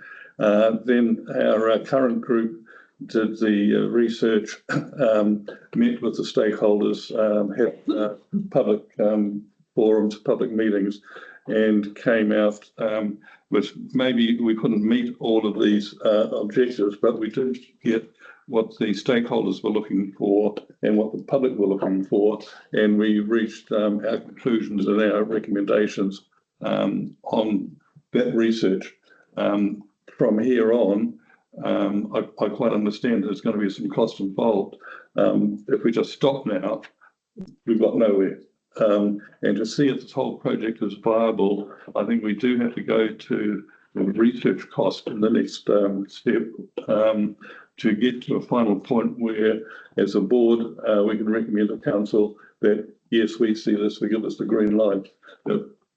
Then our current group did the research, met with the stakeholders, had public forums, public meetings, and came out with maybe we couldn't meet all of these objectives, but we did get what the stakeholders were looking for and what the public were looking for, and we reached our conclusions and our recommendations on that research. From here on, I quite understand there's going to be some cost involved. If we just stop now, we've got nowhere. And to see if this whole project is viable, I think we do have to go to the research cost in the next step to get to a final point where, as a board, we can recommend to council that, yes, we see this, we give this the green light.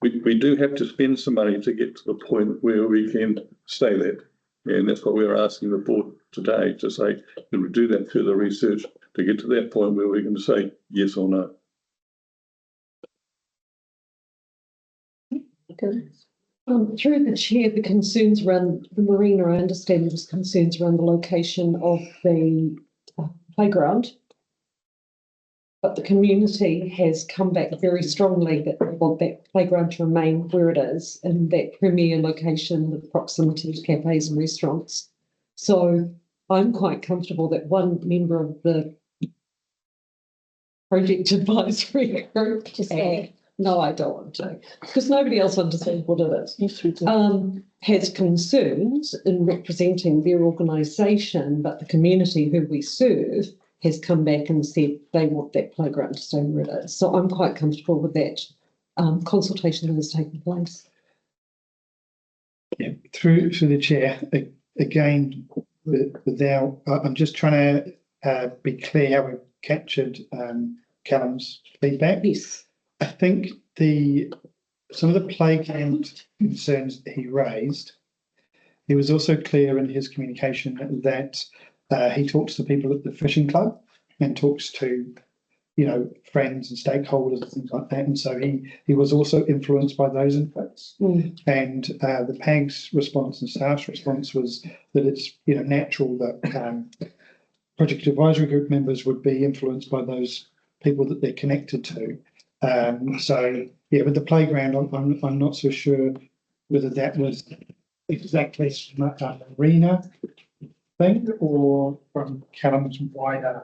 We do have to spend some money to get to the point where we can say that. And that's what we're asking the board today, to say, can we do that further research to get to that point where we can say yes or no? Through the chair, the concerns around the marina, I understand there was concerns around the location of the playground. But the community has come back very strongly that they want that playground to remain where it is, in that premier location with proximity to cafes and restaurants. So I'm quite comfortable that one member of the project advisory group no, I don't want to, because nobody else understands what it is. Yes, we do. Has concerns in representing their organisation, but the community who we serve has come back and said they want that playground to stay where it is. So I'm quite comfortable with that consultation that has taken place. Yeah, through the chair, again, without, I'm just trying to be clear how we've captured Callum's feedback. Yes. I think some of the playground concerns he raised, he was also clear in his communication that he talks to people at the fishing club and talks to, you know, friends and stakeholders and things like that. And so he was also influenced by those inputs. And the PAG's response and staff's response was that it's, you know, natural that project advisory group members would be influenced by those people that they're connected to. So yeah, with the playground, I'm not so sure whether that was exactly a marina thing or from Callum's wider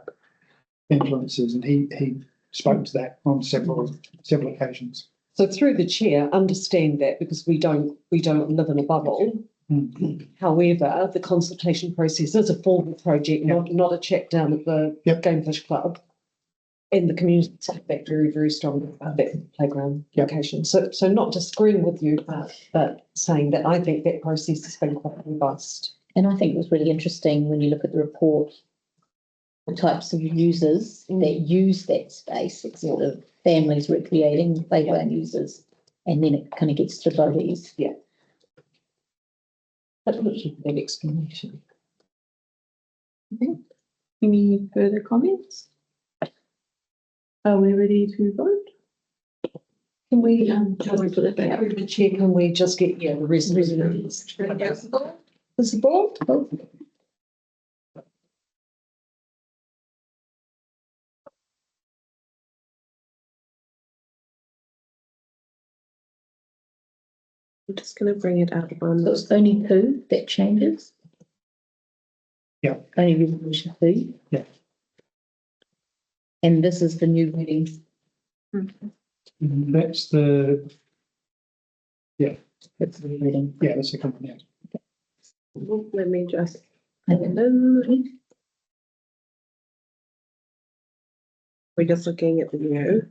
influences, and he spoke to that on several occasions. So through the chair, understand that because we don't live in a bubble. However, the consultation process is a formal project, not a chat down at the Gamefish Club. And the community feedback very, very strong about that playground location. So not disagreeing with you, but saying that I think that process has been quite robust. And I think it was really interesting when you look at the report, the types of users that use that space. It's sort of families recreating, playground users, and then it kind of gets to voties. Yeah. That would be an explanation. Any further comments? Are we ready to vote? Can we put it back over the chair? Can we just get the resolution? Is the board? I'm just going to bring it out on. So it's only Pooh that changes? Yeah. Only resolution Pooh? Yeah. And this is the new reading? That's the That's the new reading. that's the company. Let me just. Okay. We're just looking at the new.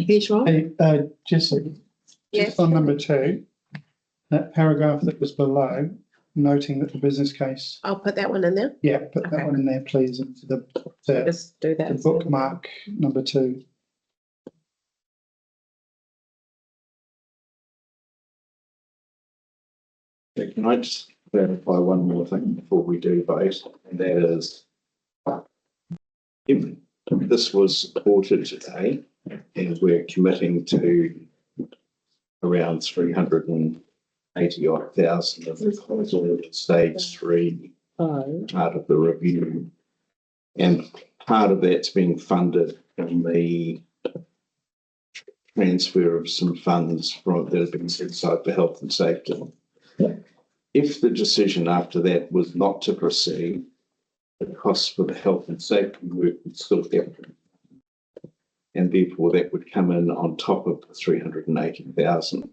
Here's one. Hey, Jessie, just on number 2, that paragraph that was below, noting that the business case. I'll put that one in there. Yeah, put that one in there, please, and the Just do that. bookmark number 2. Can I just clarify one more thing before we do vote? And that is, if this was supported today, and we're committing to around 380,000 of the proposal at stage 3, part of the review, and part of that's being funded from the transfer of some funds from that have been set aside for health and safety. If the decision after that was not to proceed, the costs for the health and safety work would still happen. And therefore that would come in on top of the 380,000.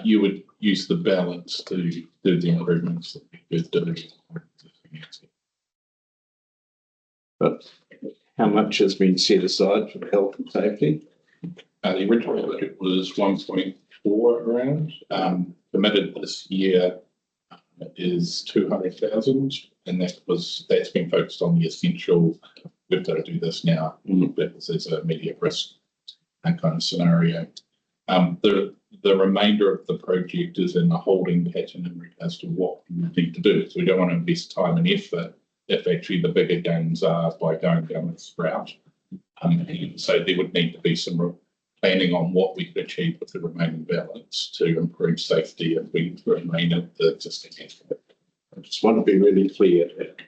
You would use the balance to do the improvements that we could do. But how much has been set aside for health and safety? The original budget was 1.4 around. Committed this year is 200,000, and that's been focused on the essential. We've got to do this now. This is a immediate risk and kind of scenario. The remainder of the project is in the holding pattern in regards to what we need to do. So we don't want to invest time and effort if actually the bigger gains are by going down this route. So there would need to be some planning on what we could achieve with the remaining balance to improve safety if we remain at the existing estimate. I just want to be really clear that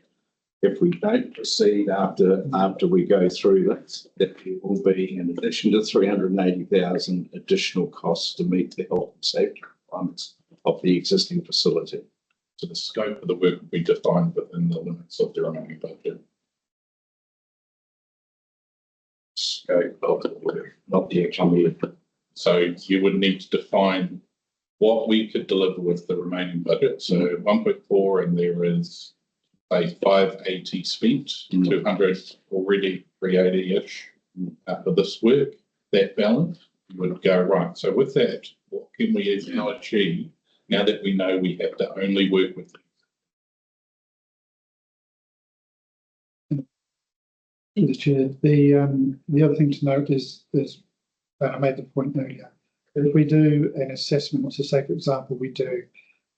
if we don't proceed after we go through this, that there will be, in addition to 380,000, additional costs to meet the health and safety requirements of the existing facility. So the scope of the work will be defined within the limits of the remaining budget. Scope of the work, not the actual. So you would need to define what we could deliver with the remaining budget. So 1.4, and there is a 580 spent, 200 already 380-ish for this work. That balance would go right. So with that, what can we now achieve now that we know we have to only work with? The chair, the other thing to note is I made the point earlier, if we do an assessment, so say for example we do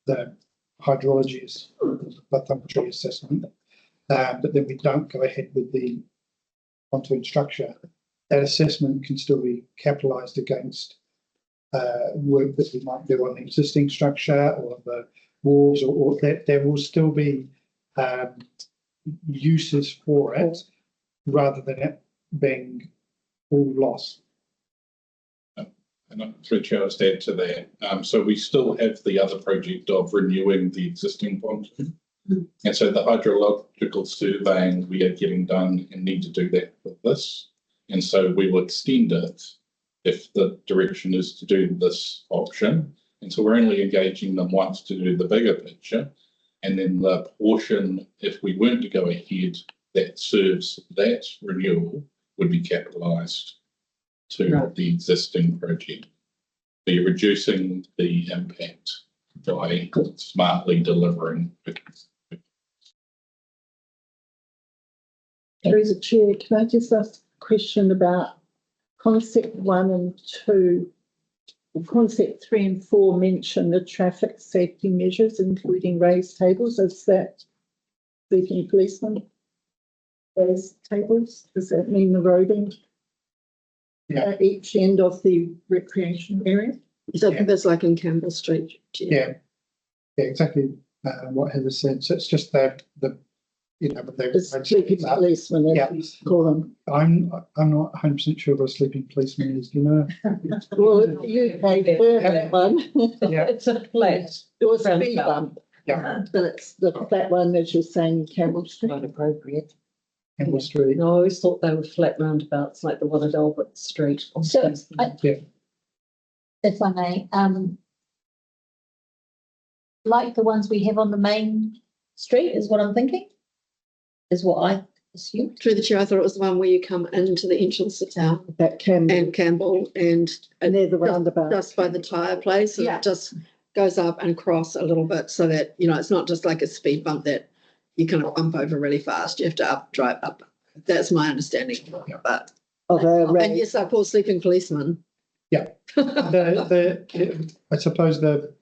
the hydrology bathymetry assessment, but then we don't go ahead with the pontoon structure, that assessment can still be capitalised against work that we might do on the existing structure or the walls, or that there will still be uses for it rather than it being all lost. And through Chair, I'll add to that. So we still have the other project of renewing the existing pontoon. And so the hydrological surveying we are getting done and need to do that with this. And so we will extend it if the direction is to do this option. And so we're only engaging them once to do the bigger picture. And then the portion, if we weren't to go ahead, that serves that renewal would be capitalised to the existing project. So you're reducing the impact by smartly delivering. Through the chair, can I just ask a question about concept 1 and 2? Concept 3 and 4 mention the traffic safety measures, including raised tables. Is that sleeping policemen? Raised tables? Does that mean the roading? At each end of the recreation area? So that's like in Campbell Street. Yeah, exactly what Heather said. So it's just the The sleeping policemen, as we call them. I'm not 100% sure what a sleeping policeman is, you know. Well, you paid for that one. Yeah. It's a flat. It was a speed bump. Yeah. But it's the flat one that you're saying Campbell Street. Not appropriate. Campbell Street. No, I always thought they were flat roundabouts like the one at Albert Street. So, Yeah. if I may, like the ones we have on the main street is what I'm thinking, is what I assume. Through the chair, I thought it was the one where you come into the entrance of town That Campbell, and Campbell and near the roundabout. just by the tyre place. And Yeah. it just goes up and across a little bit so that, it's not just like a speed bump that you kind of bump over really fast. You have to drive up. That's my understanding. But, Of a and yes, I call sleeping policemen. Yeah. I suppose the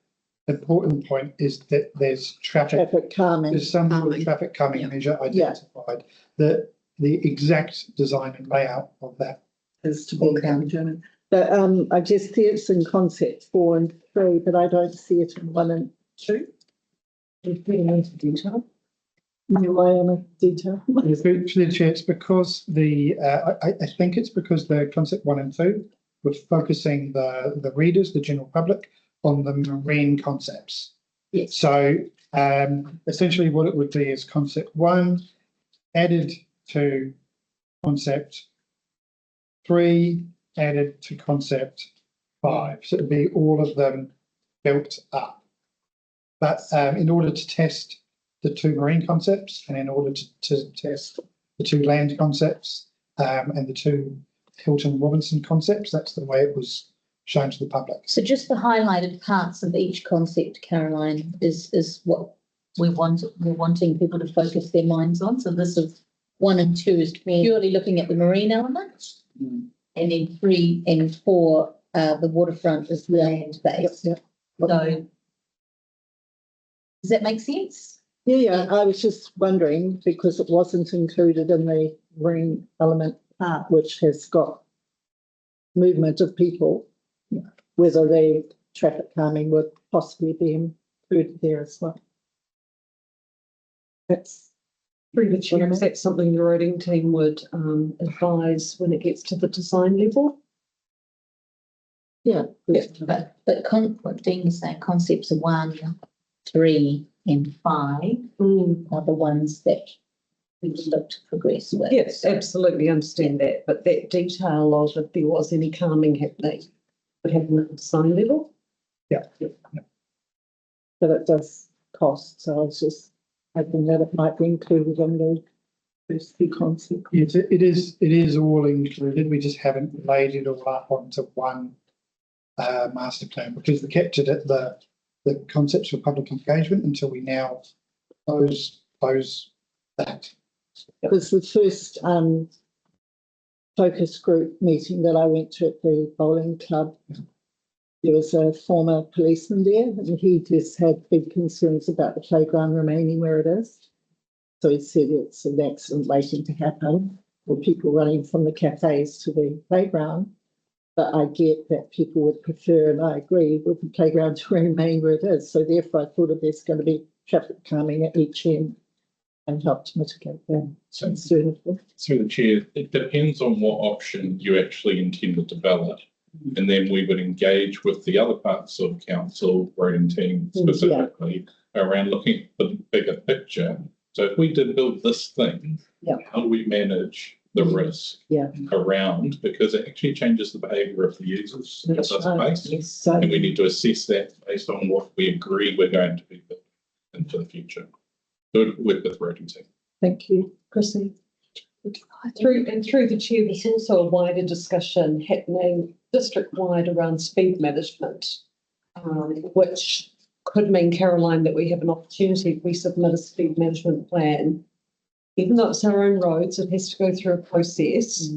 important point is that there's traffic. calming. There's some sort of Calming. traffic calming Yeah. measure identified. The exact design and layout of that Is to be counted. But I just see it's in concept 4 and 3, but I don't see it in 1 and 2. We're getting into detail. Why am I detail? Through the chair, it's because I think it's because the concept 1 and 2 were focusing the readers, the general public, on the marine concepts. Yes. So essentially what it would be is concept 1 added to concept 3 added to concept 5. So it would be all of them built up. But in order to test the 2 marine concepts and in order to test the 2 land concepts and the 2 Hilton Robinson concepts, that's the way it was shown to the public. So just the highlighted parts of each concept, Caroline, is what we're wanting people to focus their minds on. So this is 1 and 2 is purely looking at the marine element. And then 3 and 4, the waterfront is land based. Yep. So does that make sense? Yeah, I was just wondering because it wasn't included in the marine element part, which has got movement of people, whether the traffic calming would possibly be included there as well. That's Through the chair, is that something the roading team would advise when it gets to the design level? But what Dean is saying, concepts are 1, 3 and 5 are the ones that we would look to progress with. Yes, absolutely understand that, but that detail of if there was any calming happening would happen at the design level. Yeah. but it does cost, so I was just hoping that it might be included in the first 2 concepts. Yes, it is all included. We just haven't laid it all up onto one master plan because we kept it at the concepts for public engagement until we now close that. Because the first focus group meeting that I went to at the bowling club, there was a former policeman there and he just had big concerns about the playground remaining where it is. So he said it's an accident waiting to happen, or people running from the cafes to the playground. But I get that people would prefer, and I agree, with the playground to remain where it is. So therefore I thought if there's going to be traffic calming at each end and help to mitigate that concern. Through the chair, it depends on what option you actually intend to develop. And then we would engage with the other parts of council, Road team specifically, around looking at the bigger picture. So if we did build this thing, how do we manage the risk around? Because it actually changes the behaviour of the users in this space. And we need to assess that based on what we agree we're going to be building into the future. Good work with Road team. Thank you. Chrissy. Through the chair, there's also a wider discussion happening district-wide around speed management, which could mean, Caroline, that we have an opportunity if we submit a speed management plan. Even though it's our own roads, it has to go through a process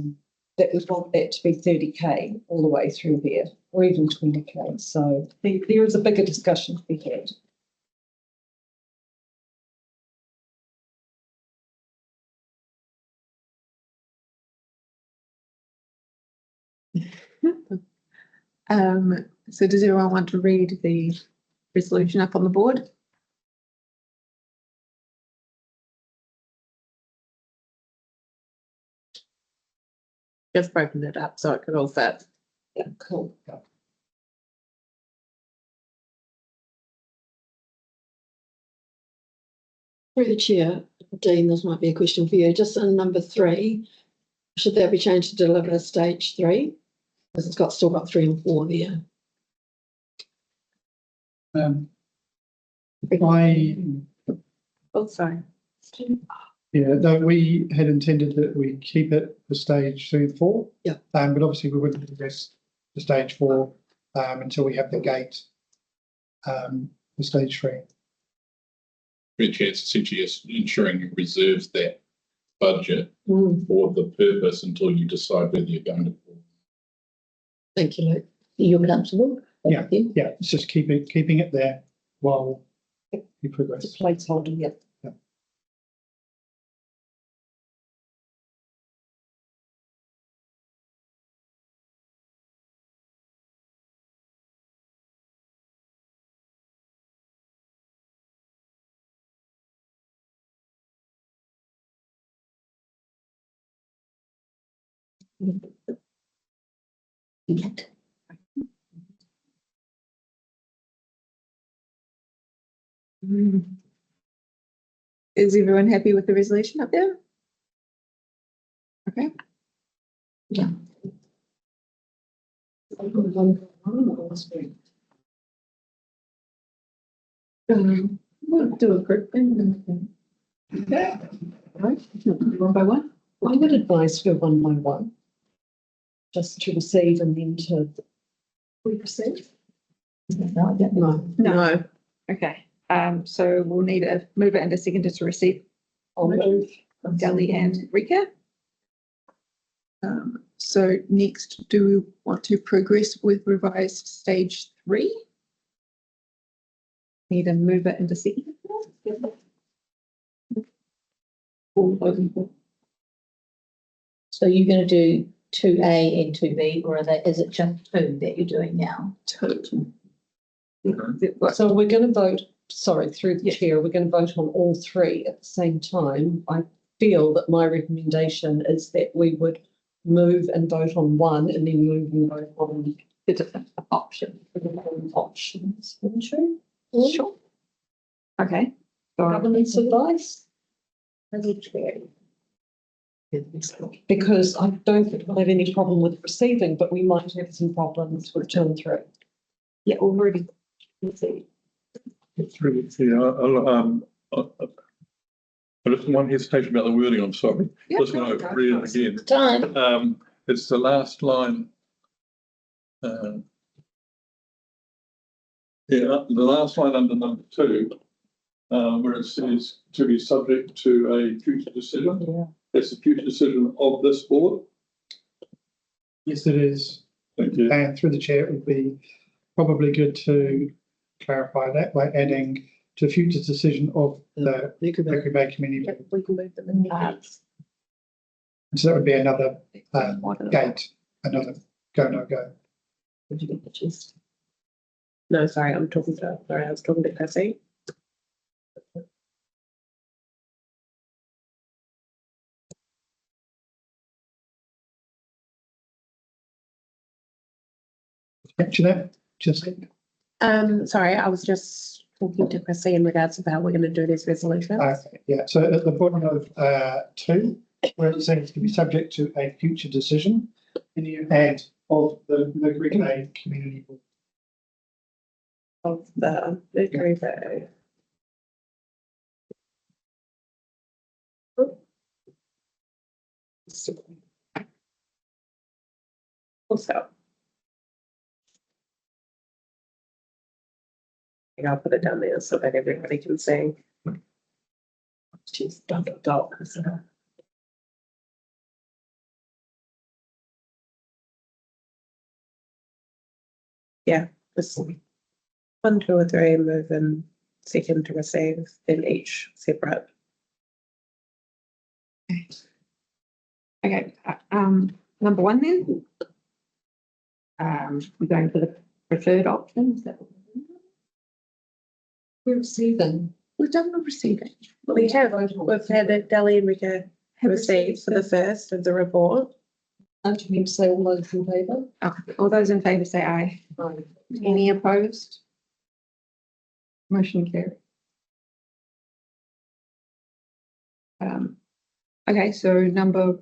that we want that to be 30k all the way through there, or even 20k. So there is a bigger discussion to be had. So does everyone want to read the resolution up on the board? Just opened it up so it could all fit. Yeah, cool. Through the chair, Dean, this might be a question for you. Just in number 3, should that be changed to deliver stage 3? Because it's still got 3 and 4 there. Oh, sorry. Yeah, no, we had intended that we keep it for stage 3 and 4. Yeah. But obviously we wouldn't progress to stage 4 until we have the gate for stage 3. Which is essentially ensuring you reserve that budget for the purpose until you decide whether you're going to. Thank you, Luke. You're comfortable? Yeah, it's just keeping it there while we progress. It's a placeholder, yeah. Is everyone happy with the resolution up there? Okay. Yeah. We'll do a group thing. Okay. Right. One by one. I would advise to go one by one, just to receive and then to receive. No. Okay. So we'll need a mover and a seconder to receive. I'll move. Deli and Rika. So next, do we want to progress with revised stage 3? Need a mover and a seconder. So you're going to do 2A and 2B, or is it just 2 that you're doing now? 2. So we're going to vote, sorry, through the chair, we're going to vote on all 3 at the same time. I feel that my recommendation is that we would move and vote on one and then move and vote on the different options. Sure. Okay. Governance advice? Because I don't think we'll have any problem with receiving, but we might have some problems with turn through. Yeah, already. Let's see. I just one hesitation about the wording, I'm sorry. Yeah, Just want to read it again. Time. It's the last line. The last line under number 2, where it says to be subject to a future decision. Yeah. That's the future decision of this board. Yes, it is. Thank you. And through the chair, it would be probably good to clarify that by adding to future decision of the Mercury Bay Community. Yep, we can move them in parts. So that would be another gate, another go, no go. Did you get the gist? No, sorry, I was talking to Cassie. Capture that, just. Sorry, I was just talking to Chrissy in regards to how we're going to do these resolutions. Yeah, so at the bottom of 2, where it says to be subject to a future decision, and you add of the Mercury Bay Community Board. Of the Mercury Bay. Also. I'll put it down there so that everybody can see. She's dot. Yeah, this 1, 2, or 3, move in second to receive, then each separate. Okay, number 1 then. We're going for the preferred option. Is that what we're doing? We're receiving. We've done the receiving. We've had that Delhi and Rika have received for the first of the report. Don't you mean to say all those in favour? Okay, all those in favour say aye. Aye. Any opposed? Motion carried. Okay, so number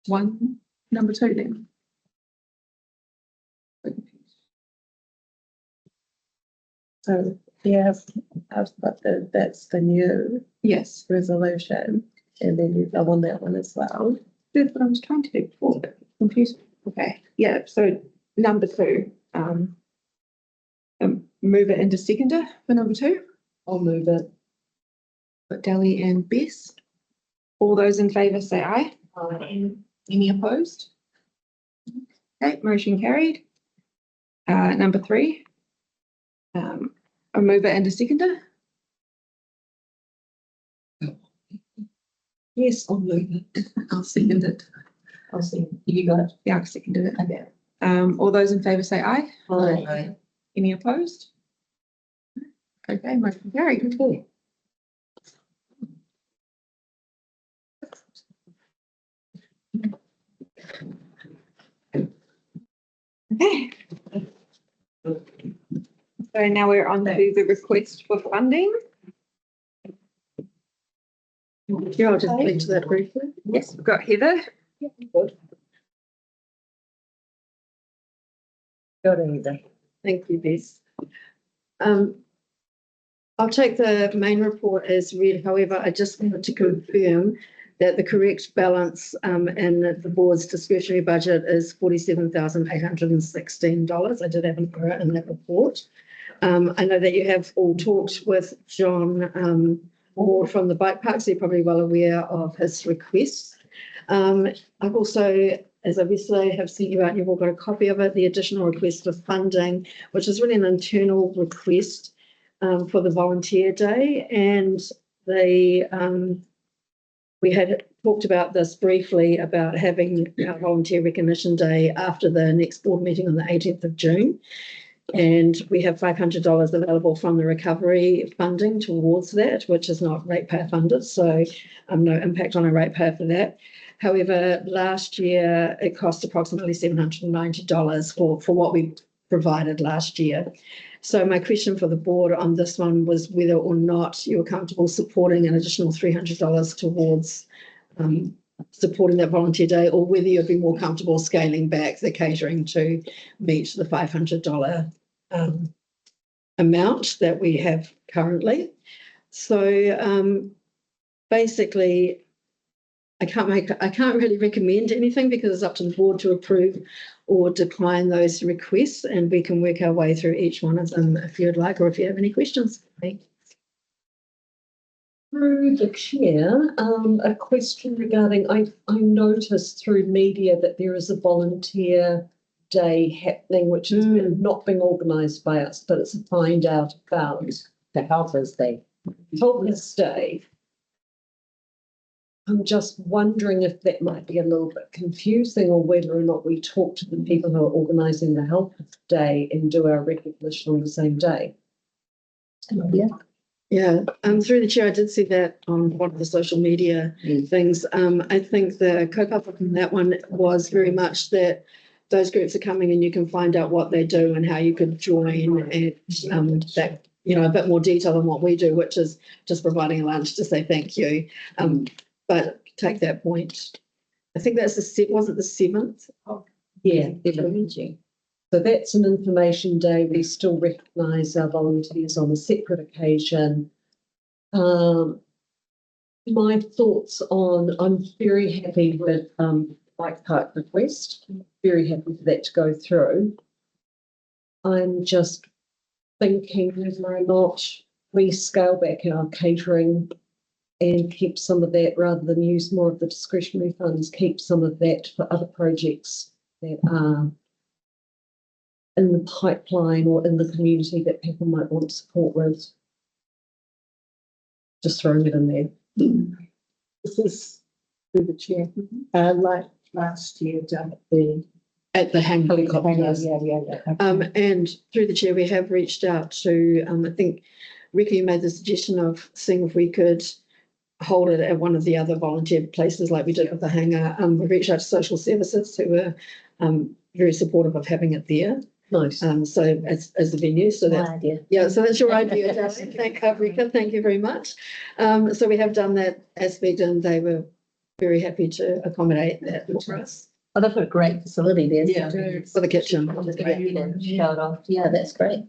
1, number 2 then. So yeah, I've got that's the new Yes, resolution, and then you go on that one as well. that's what I was trying to do before, but confused. Okay, yeah, so number 2, move it into seconder for number 2. I'll move it. Got Delhi and Bess. All those in favour say aye. Aye. Any opposed? Okay, motion carried. Number 3. I'll move it into seconder. Yes, I'll move it. I'll second it. I'll see. You got it. Yeah, I seconded it. Okay. All those in favour say aye. Aye. Any opposed? Okay, motion carried. Okay. Okay. So now we're on to the request for funding. Yeah, I'll just speak to that briefly. Yes, we've got Heather. Thank you, Bess. I'll take the main report as read. However, I just wanted to confirm that the correct balance in the board's discretionary budget is $47,816. I did have an error in that report. I know that you have all talked with John Moore from the bike park, so you're probably well aware of his requests. I've also, as obviously have sent you out, you've all got a copy of it, the additional request for funding, which is really an internal request for the volunteer day. And we had talked about this briefly about having our volunteer recognition day after the next board meeting on the 18th of June. And we have $500 available from the recovery funding towards that, which is not ratepayer funded. So no impact on a ratepayer for that. However, last year it cost approximately $790 for what we provided last year. So my question for the board on this one was whether or not you were comfortable supporting an additional $300 towards supporting that volunteer day, or whether you'd be more comfortable scaling back the catering to meet the $500 amount that we have currently. So basically, I can't really recommend anything because it's up to the board to approve or decline those requests, and we can work our way through each one of them if you'd like, or if you have any questions. Through the chair, a question regarding, I noticed through media that there is a volunteer day happening, which is not being organised by us, but it's a find out about The Helpers Day. Helpers Day. I'm just wondering if that might be a little bit confusing, or whether or not we talk to the people who are organising the Helpers Day and do our recognition on the same day. Yeah. Yeah, through the chair, I did see that on one of the social media things. I think the co-public on that one was very much that those groups are coming and you can find out what they do and how you could join, and that, you know, a bit more detail than what we do, which is just providing a lunch to say thank you. But take that point. I think that's was it the 7th? Yeah. Elementary. So that's an information day. We still recognise our volunteers on a separate occasion. My thoughts on, I'm very happy with bike park request. Very happy for that to go through. I'm just thinking whether or not we scale back our catering and keep some of that, rather than use more of the discretionary funds, keep some of that for other projects that are in the pipeline or in the community that people might want support with. Just throwing it in there. This is through the chair. Like last year down At the helicopter. yeah. And through the chair, we have reached out to, I think, Ricky made the suggestion of seeing if we could hold it at one of the other volunteer places like we did with the hangar. We reached out to social services who were very supportive of having it there. Nice. So as the venue, so My that's, idea. yeah, so that's your idea, darling. Thank you, Rika. Thank you very much. So we have done that aspect and they were very happy to accommodate that for us. Oh, they've got a great facility there. Yeah, for the kitchen. Show it off. Yeah, that's great.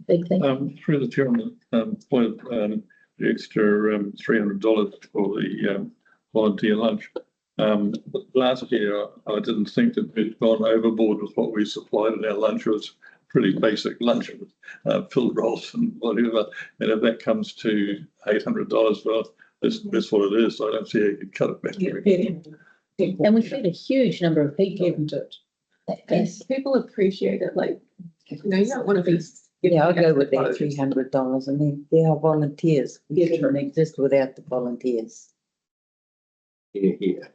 Big thing. Through the chair on the point of the extra $300 for the volunteer lunch. Last year, I didn't think that we'd gone overboard with what we supplied in our lunch. It was pretty basic lunch, filled rolls and whatever. And if that comes to $800, well, that's what it is. So I don't see how you could cut it back. And we fed a huge number of people. Yes. People appreciate it, like, you know, you don't want to be. Yeah, I'll go with that $300. I mean, they are volunteers. We couldn't exist without the volunteers. Here.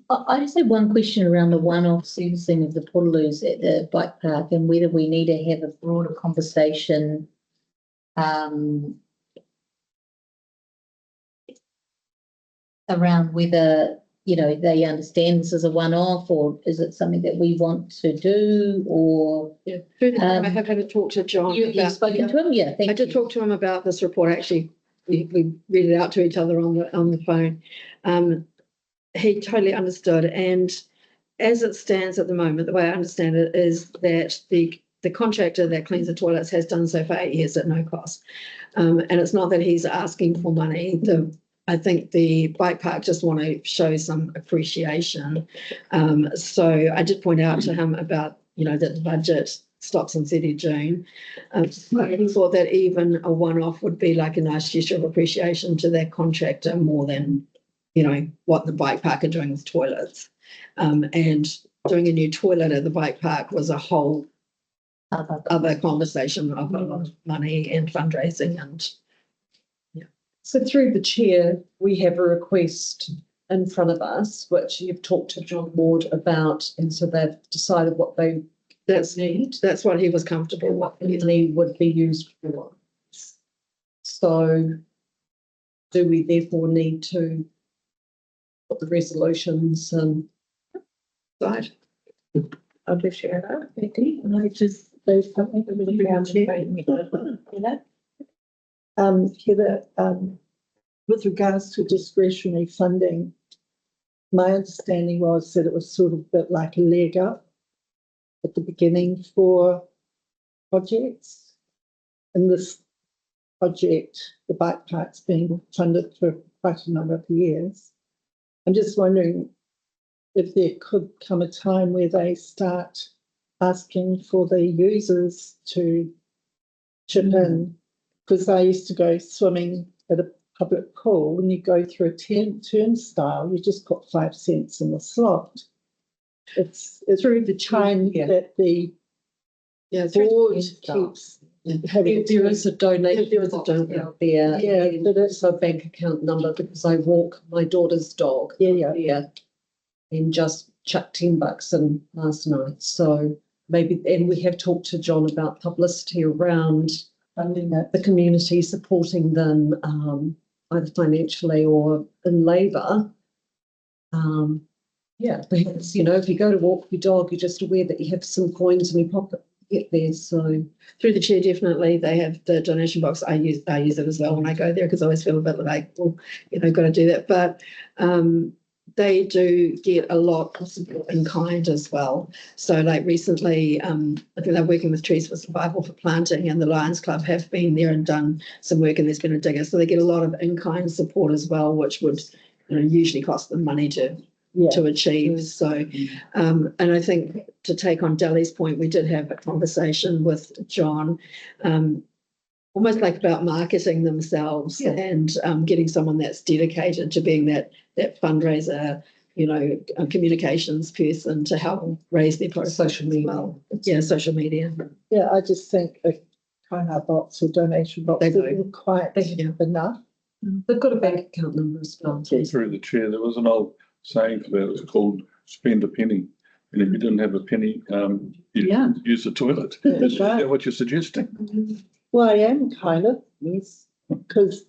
I just had one question around the one-off servicing of the portaloos at the bike park and whether we need to have a broader conversation around whether, you know, they understand this as a one-off, or is it something that we want to do, or? Yeah, I have had a talk to John. You've spoken to him? Yeah, thank you. I did talk to him about this report. Actually, we read it out to each other on the phone. He totally understood, and as it stands at the moment, the way I understand it is that the contractor that cleans the toilets has done so for 8 years at no cost, and it's not that he's asking for money. I think the bike park just want to show some appreciation. So I did point out to him about, you know, that the budget stops in 30 June. I thought that even a one-off would be like a nice gesture of appreciation to that contractor more than, you know, what the bike park are doing with toilets. And doing a new toilet at the bike park was a whole other conversation of a lot of money and fundraising and. So through the chair, we have a request in front of us, which you've talked to John Ward about, and so they've decided what they need. That's what he was comfortable with. What really would be used for. So do we therefore need to put the resolutions and Right. I'll just share that. And I just, there's something that really Heather, with regards to discretionary funding, my understanding was that it was sort of a bit like a leg up at the beginning for projects. And this project, the bike park's being funded for quite a number of years. I'm just wondering if there could come a time where they start asking for the users to chip in. Because I used to go swimming at a public pool. When you go through a turnstile, you just put 5 cents in the slot. it's Through the time yeah. that the Yeah, board staff. keeps having. There is a donation There is a box donation. out there. Yeah, and but it's- a bank account number because I walk my daughter's dog. Yeah. And just chucked $10 in last night. So maybe, and we have talked to John about publicity around Funding it. the community, supporting them either financially or in labour. Because, if you go to walk your dog, you're just aware that you have some coins in your pocket to get there. So Through the chair, definitely, they have the donation box. I use it as well when I go there because I always feel a bit like, well, got to do that. But they do get a lot of support in kind as well. So like recently, I think they're working with Trees for Survival for planting, and the Lions Club have been there and done some work, and there's been a digger. So they get a lot of in-kind support as well, which would usually cost them money to achieve. So, and I think to take on Deli's point, we did have a conversation with John, almost like about marketing themselves and getting someone that's dedicated to being that fundraiser, communications person to help raise their profile. social media. Well. Yeah, social media. Yeah, I just think a kind box or donation box They do. isn't quite enough. They've got a bank account number as well. Through the chair, there was an old saying for that, it was called spend a penny. And if you didn't have a penny, you use the toilet. Is that what you're suggesting? Well, I am kind of, yes, because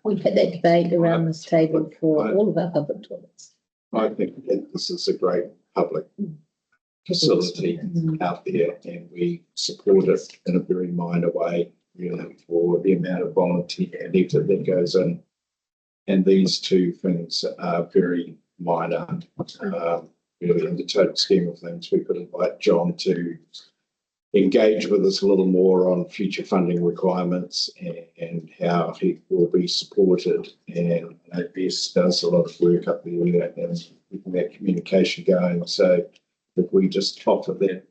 We've had that debate around this table for all of our public toilets. I think that this is a great public facility out there, and we support it in a very minor way, for the amount of volunteer and effort that goes in. And these two things are very minor. Really, in the total scheme of things, we could invite John to engage with us a little more on future funding requirements and how he will be supported. And ABS does a lot of work up there and keeping that communication going. So if we just offer that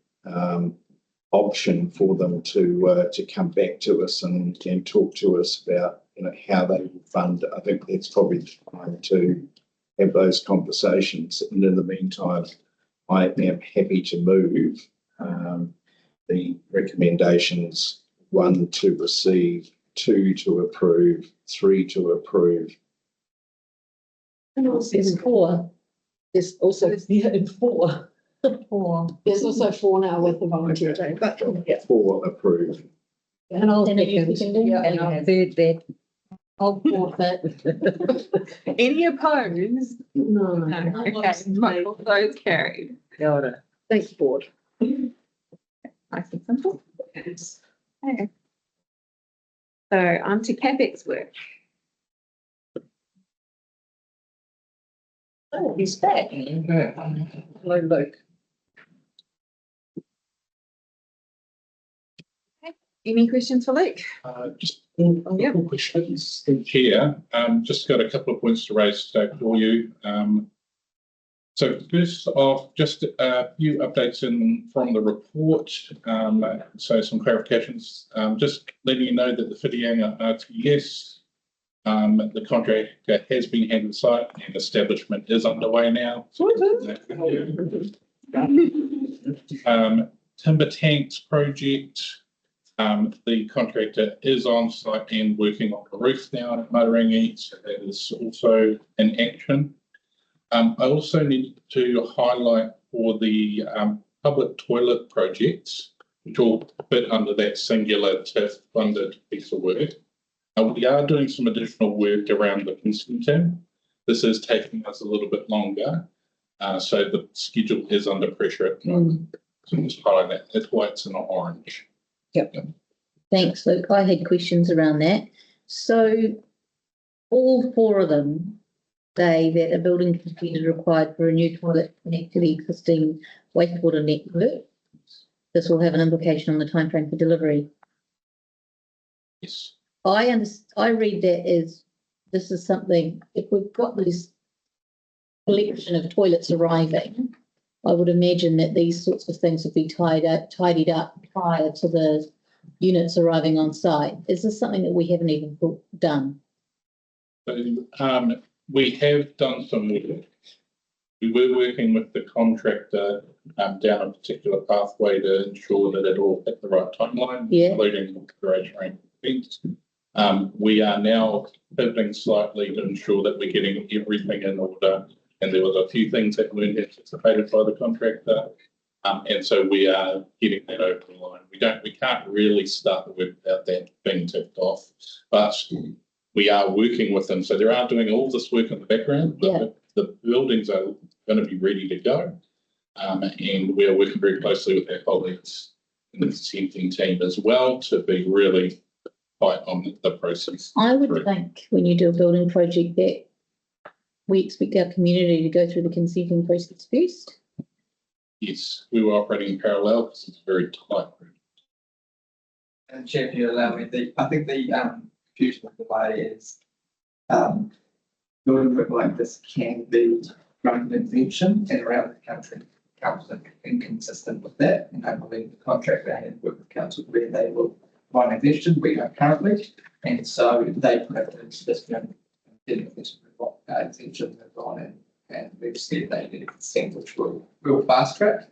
option for them to come back to us and talk to us about how they will fund, I think that's probably the time to have those conversations. And in the meantime, I am happy to move the recommendations: 1, to receive; 2, to approve; 3, to approve. And also there's 4. There's also 4. there's also 4 now with the volunteer day, but 4, approve. And I'll And if you can do and I'll third that. I'll forfeit. Any opposed? No. No. Okay, all those carried. thanks, board. Nice and simple. Okay. So on to CAPEX work. Oh, he's back. Hello, Luke. Any questions for Luke? Just a couple of questions here. Just got a couple of points to raise today for you. So first off, just a few updates from the report. So some clarifications. Just letting you know that the Whitianga RTS, the contractor has been handed site and establishment is underway now. Timber tanks project. The contractor is on site and working on the roof now at Matarangi, so that is also in action. I also need to highlight for the public toilet projects, which all fit under that singular TIF funded piece of work. We are doing some additional work around the consenting. This is taking us a little bit longer, so the schedule is under pressure at the moment. So just highlight that. That's why it's in orange. Yep. Thanks, Luke. I had questions around that. So all 4 of them say that a building consent is required for a new toilet connect to the existing wastewater network. This will have an implication on the timeframe for delivery. Yes. I read that as this is something, if we've got this collection of toilets arriving, I would imagine that these sorts of things would be tidied up prior to the units arriving on site. Is this something that we haven't even done? So, we have done some work. We were working with the contractor down a particular pathway to ensure that it all hit the right timeline, Yeah. including configuration events. We are now pivoting slightly to ensure that we're getting everything in order. And there was a few things that weren't anticipated by the contractor. And so we are getting that over the line. We can't really start the work without that being ticked off, but we are working with them. So they are doing all this work in the background, but the buildings are going to be ready to go. And we're working very closely with our colleagues in the consenting team as well to be really tight on the process. I would think when you do a building project that we expect our community to go through the consenting process first. Yes, we were operating in parallel because it's very tight. And Chair, if you allow me, I think the confusion with the way is building work like this can be granted an exemption, and around the country, council are inconsistent with that. And I believe the contractor had worked with council where they will provide an exemption. We are currently, and so they put it into this exemption on, and we've said they need a consent, which we'll fast track.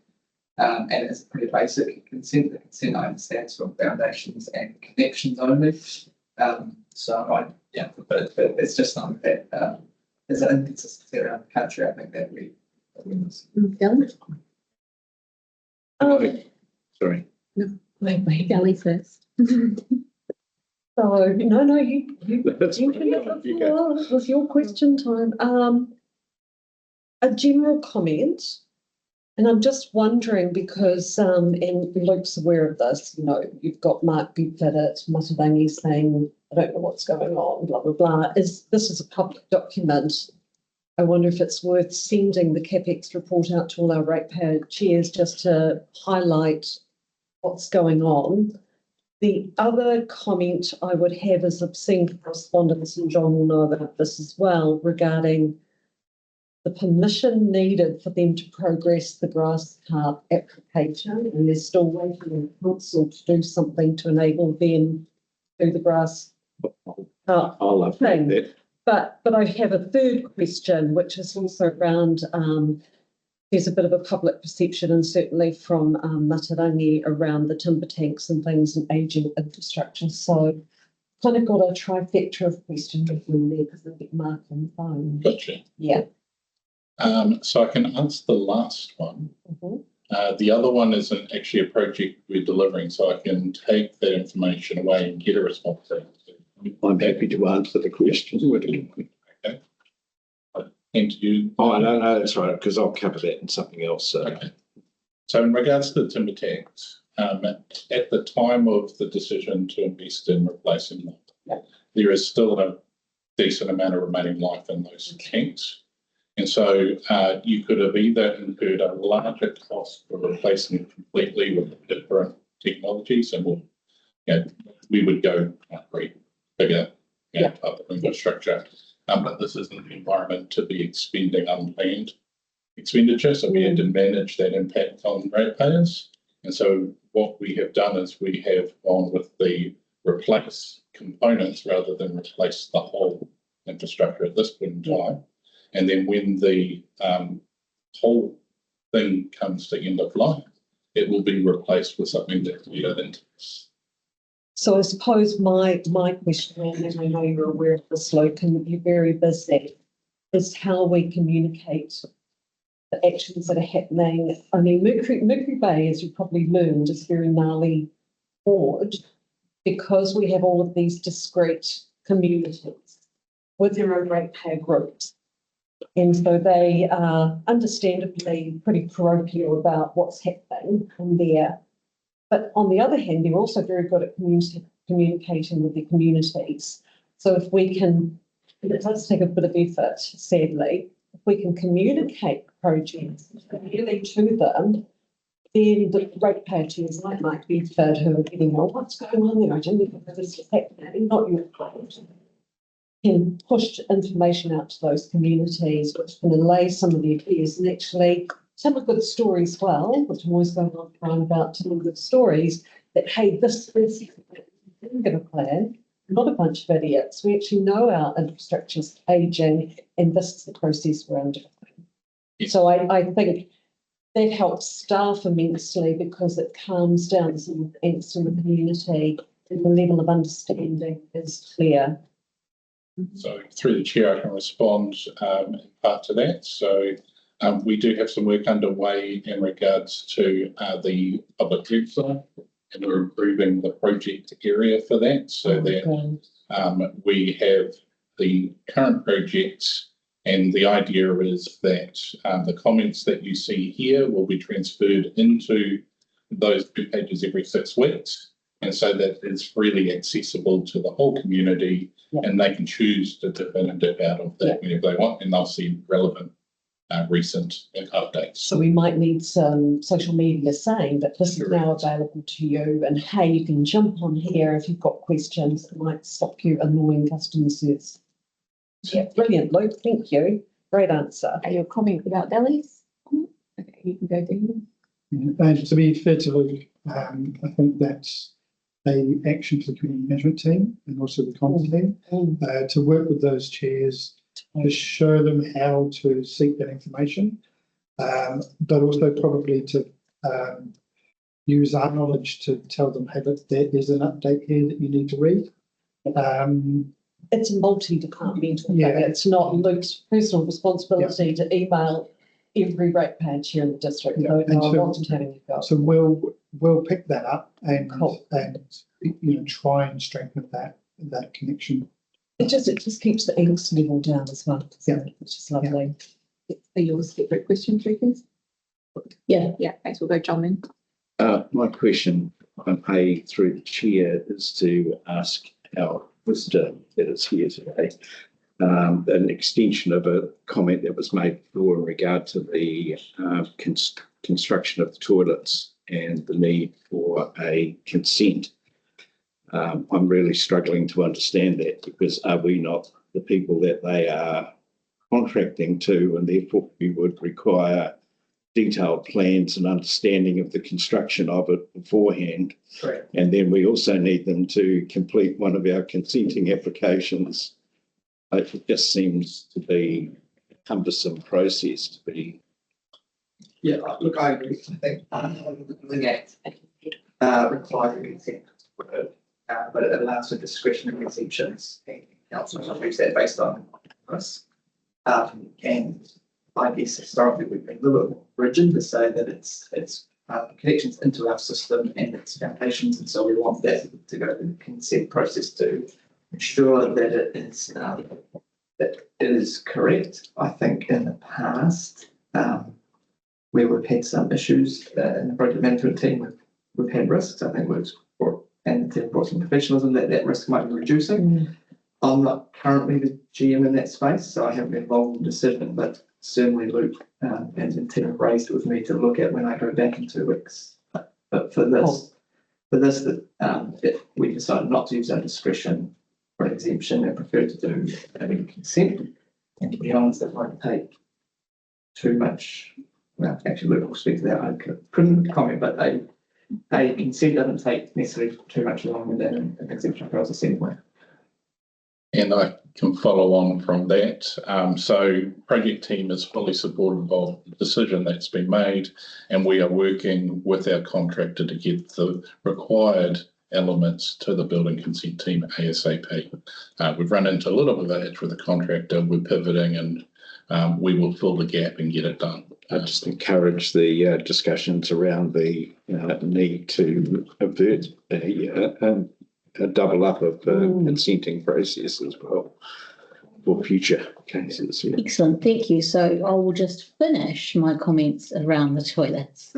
And it's pretty basic consent. The consent I understand from foundations and connections only. But it's just something that there's an inconsistency around the country. I think that we miss. Sorry. Wait, Ellie first. So, no, you That's you fine. can have the You go. floor. It was your question time. A general comment, and I'm just wondering because, and Luke's aware of this, you've got Mark Bedford at Matabangi saying, I don't know what's going on, blah, blah, blah. This is a public document. I wonder if it's worth sending the CAPEX report out to all our ratepayer chairs just to highlight what's going on. The other comment I would have is I've seen correspondence, and John will know about this as well, regarding the permission needed for them to progress the grass carp application, and they're still waiting on council to do something to enable them to do the grass carp I'll update that. But I have a third question, which is also around, there's a bit of a public perception, and certainly from Matarangi, around the timber tanks and things and ageing infrastructure. So kind of got a trifecta of questions in there because I get Mark on the phone. Gotcha. Yeah. So I can answer the last one. Mm-hmm. The other one isn't actually a project we're delivering, so I can take that information away and get a response. I'm happy to answer the question. Okay. And you? Oh, no, that's right, because I'll cover that in something else. Okay. So in regards to the timber tanks, at the time of the decision to invest in replacing them, there is still a decent amount of remaining life in those tanks. And so you could have either incurred a larger cost for replacing it completely with different technologies, and we would go bigger type of infrastructure. But this isn't the environment to be expending unplanned expenditure, so we had to manage that impact on ratepayers. And so what we have done is we have gone with the replace components rather than replace the whole infrastructure at this point in time. And then when the whole thing comes to end of life, it will be replaced with something that we don't intend. So I suppose my question, and I know you're aware of this, Luke, and you're very busy, is how we communicate the actions that are happening. I mean, Mercury Bay, as you probably learned, is very gnarly board because we have all of these discrete communities with their own ratepayer groups. And so they are understandably pretty parochial about what's happening in there. But on the other hand, they're also very good at communicating with their communities. So if we can, and it does take a bit of effort, sadly, if we can communicate projects clearly to them, then the ratepayer chairs like Mike Bedford, who are getting, what's going on there? I don't think this is happening, not your fault, can push information out to those communities, which can allay some of their fears and actually tell a good story as well, which I'm always going on crying about, telling good stories, that, hey, this is going to plan, not a bunch of idiots. We actually know our infrastructure is ageing, and this is the process we're undergoing. So I think that helps staff immensely because it calms down some of the angst in the community and the level of understanding is clear. So through the chair, I can respond in part to that. So we do have some work underway in regards to the public website, and we're improving the project area for that so that we have the current projects, and the idea is that the comments that you see here will be transferred into those web pages every 6 weeks, and so that it's freely accessible to the whole community, and they can choose to dip in and dip out of that whenever they want, and they'll see relevant recent updates. So we might need some social media saying that this is now available to you, and hey, you can jump on here if you've got questions that might stop you annoying customer service. Yeah, brilliant, Luke. Thank you. Great answer. Your comment about delis? Okay, you can go do. And to be fair to Luke, I think that's a action for the community management team and also the comms team to work with those chairs to show them how to seek that information, but also probably to use our knowledge to tell them, hey, look, there is an update here that you need to read. It's multi-departmental. It's not Luke's personal responsibility to email every rate page here in the district. No, I wasn't having you go. So we'll pick that up and try and strengthen that connection. It just keeps the angst level down as well. Which is lovely. Are yours separate questions, please? Yeah. Yeah, thanks. We'll go John then. My question, through the chair, is to ask our visitor that is here today an extension of a comment that was made before in regard to the construction of the toilets and the need for a consent. I'm really struggling to understand that, because are we not the people that they are contracting to, and therefore we would require detailed plans and understanding of the construction of it beforehand. Correct. And then we also need them to complete one of our consenting applications. It just seems to be a cumbersome process to be. Yeah, look, I agree. I think the Act requires consent, but it allows for discretionary exemptions, and council can use that based on us. And I guess historically we've been a little bit rigid to say that it's connections into our system and its foundations, and so we want that to go through the consent process to ensure that it is correct. I think in the past, where we've had some issues in the project management team, we've had risks. I think and the team brought some professionalism that risk might be reducing. I'm not currently the GM in that space, so I haven't been involved in the decision, but certainly Luke and the team have raised it with me to look at when I go back in 2 weeks. But for this, we decided not to use our discretion for an exemption and prefer to do having consent. And to be honest, that won't take too much. Well, actually, Luke will speak to that. I couldn't comment, but a consent doesn't take necessarily too much longer than an exemption process anyway. And I can follow on from that. So project team is fully supportive of the decision that's been made, and we are working with our contractor to get the required elements to the building consent team ASAP. We've run into a little bit of that with the contractor. We're pivoting, and we will fill the gap and get it done. I just encourage the discussions around the need to avert a double up of consenting process as well for future cases. Yeah. Excellent, thank you. So I will just finish my comments around the toilets.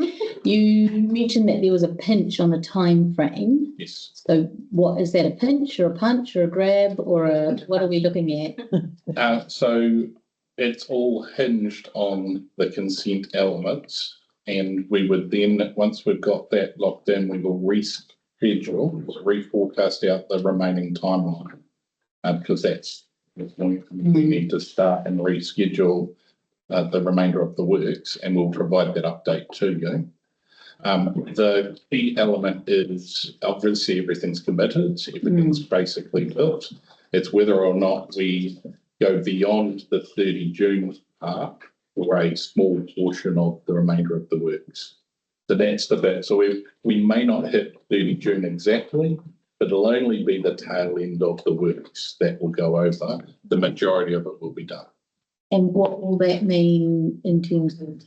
You mentioned that there was a pinch on the time frame. Yes. So what is that, a pinch or a punch or a grab or what are we looking at? So it's all hinged on the consent elements, and we would then, once we've got that locked in, we will reforecast out the remaining timeline, because that's when we need to start and reschedule the remainder of the works, and we'll provide that update to you. The key element is obviously everything's committed, everything's basically built. It's whether or not we go beyond the 30 June part for a small portion of the remainder of the works. So that's the bit. So we may not hit 30 June exactly, but it'll only be the tail end of the works that will go over. The majority of it will be done. And what will that mean in terms of,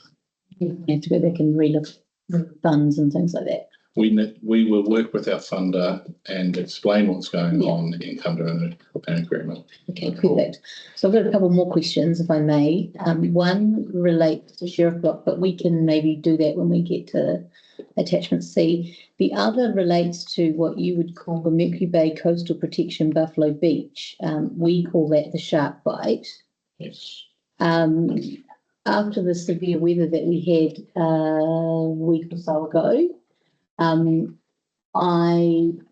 you have to go back and relook at funds and things like that? We will work with our funder and explain what's going on and come to an agreement. Okay, perfect. So I've got a couple more questions, if I may. One relates to Sheriff Block, but we can maybe do that when we get to attachment C. The other relates to what you would call the Mercury Bay Coastal Protection Buffalo Beach. We call that the shark bite. Yes. After the severe weather that we had a week or so ago,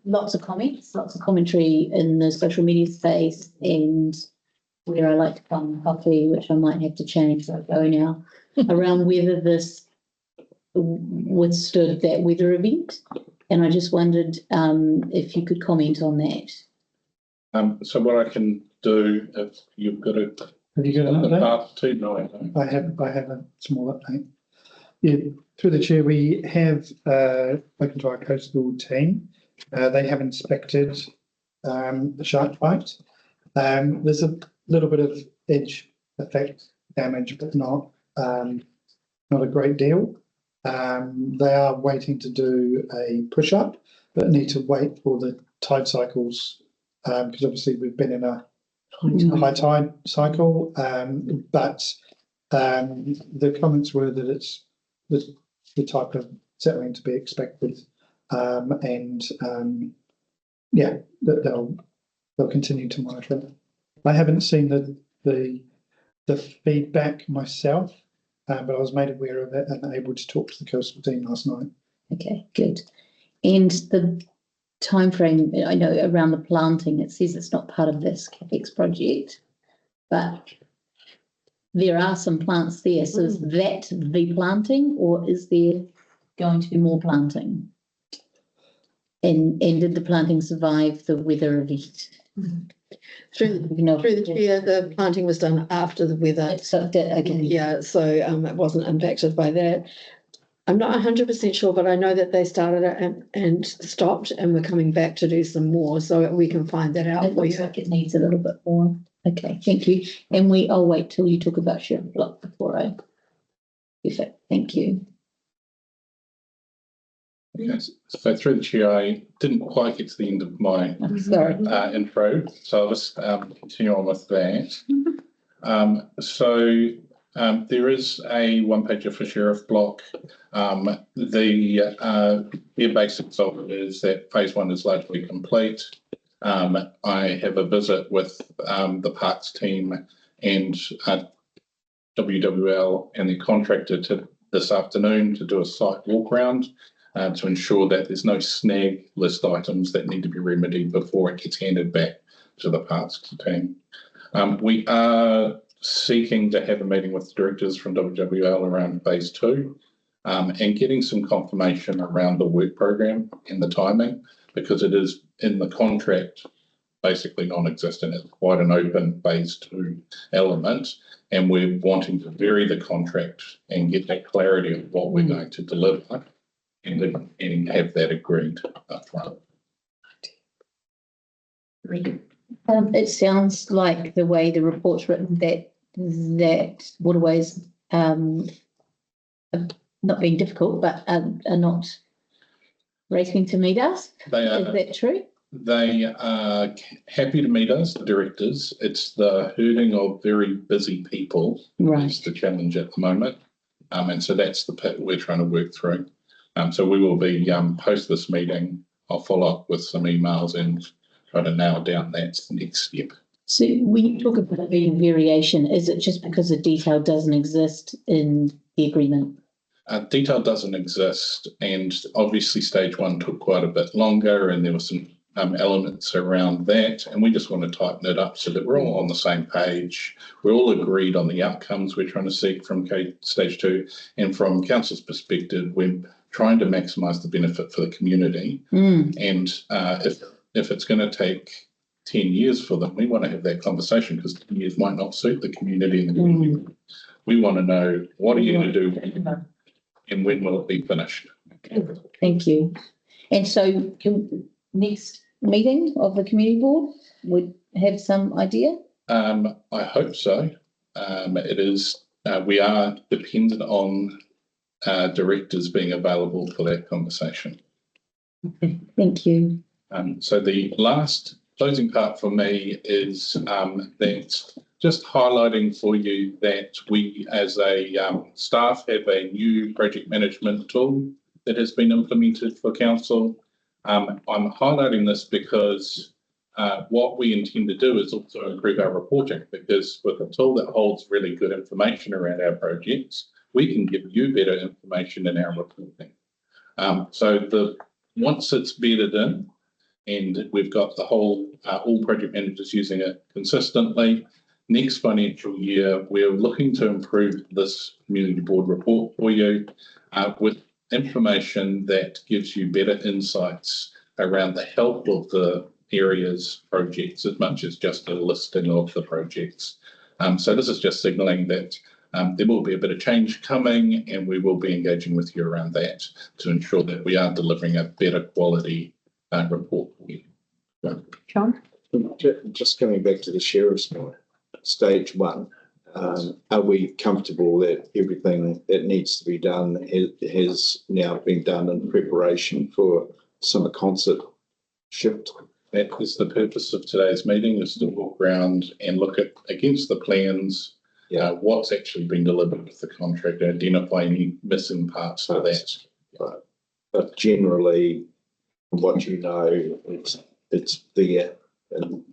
lots of comments, lots of commentary in the social media space and where I like to come coffee, which I might have to change so I go now, around whether this withstood that weather event. And I just wondered if you could comment on that. So what I can do, if you've got a Have you got an update? No, I don't. I have a small update. Yeah, through the chair, we have spoken to our coastal team. They have inspected the shark bite. There's a little bit of edge effect damage, but not a great deal. They are waiting to do a push-up, but need to wait for the tide cycles because obviously we've been in a high tide cycle. But the comments were that it's the type of settling to be expected, yeah, that they'll continue to monitor it. I haven't seen the feedback myself, but I was made aware of it and able to talk to the coastal team last night. Okay, good. And the timeframe, I know around the planting, it says it's not part of this CAPEX project, but there are some plants there. So is that the planting, or is there going to be more planting? And did the planting survive the weather event? Through the chair, the planting was done after the weather. So okay. Yeah, so it wasn't impacted by that. I'm not 100% sure, but I know that they started it and stopped and we're coming back to do some more, so we can find that out. It looks like it needs a little bit more. Okay, thank you. And I'll wait till you talk about Sheriff Block before I. Perfect, thank you. Yes. So through the chair, I didn't quite get to the end of my Sorry. intro, so I'll just continue on with that. There is a one-pager for Sheriff Block. The basics of it is that phase 1 is largely complete. I have a visit with the parks team and WWL and the contractor this afternoon to do a site walk around to ensure that there's no snag list items that need to be remedied before it gets handed back to the parks team. We are seeking to have a meeting with the directors from WWL around phase 2 and getting some confirmation around the work program and the timing, because it is in the contract basically non-existent. It's quite an open phase 2 element, and we're wanting to vary the contract and get that clarity of what we're going to deliver and have that agreed up front. It sounds like the way the report's written that waterways are not being difficult, but are not racing to meet us. They are. Is that true? They are happy to meet us, the directors. It's the herding of very busy people is the challenge at the moment. And so that's the pit we're trying to work through. So we will be, post this meeting, I'll follow up with some emails and try to nail down that's the next step. So when you talk about the variation, is it just because the detail doesn't exist in the agreement? Detail doesn't exist, and obviously stage 1 took quite a bit longer, and there were some elements around that, and we just want to tighten it up so that we're all on the same page. We're all agreed on the outcomes we're trying to seek from stage 2, and from council's perspective, we're trying to maximise the benefit for the community. And if it's going to take 10 years for them, we want to have that conversation, because 10 years might not suit the community and the community We want to know, what are you going to do and when will it be finished? Thank you. And so next meeting of the community board would have some idea? I hope so. It is, we are dependent on directors being available for that conversation. Thank you. So the last closing part for me is that just highlighting for you that we as a staff have a new project management tool that has been implemented for council. I'm highlighting this because what we intend to do is also improve our reporting, because with a tool that holds really good information around our projects, we can give you better information in our reporting. So once it's bedded in and we've got the whole, all project managers using it consistently, next financial year, we're looking to improve this community board report for you with information that gives you better insights around the health of the area's projects as much as just a listing of the projects. So this is just signalling that there will be a bit of change coming, and we will be engaging with you around that to ensure that we are delivering a better quality report for you. John? Just coming back to the sheriff's point, stage one, are we comfortable that everything that needs to be done has now been done in preparation for summer concert shift? That is the purpose of today's meeting, is to walk around and look at against the plans, what's actually been delivered with the contract, identify any missing parts of that. Right. But generally, from what you know, it's there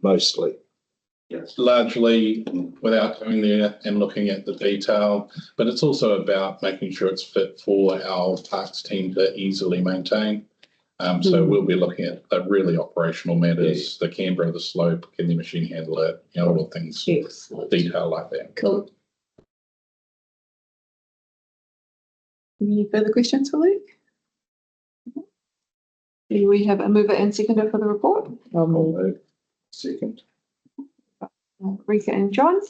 mostly. Yes. Largely without going there and looking at the detail, but it's also about making sure it's fit for our parks team to easily maintain. So we'll be looking at the really operational matters, the Canberra, the slope, can the machine handle it, you know, all things, detail like that. Cool. Any further questions for Luke? Do we have a mover and seconder for the report? I'll move. Second. Rika and John.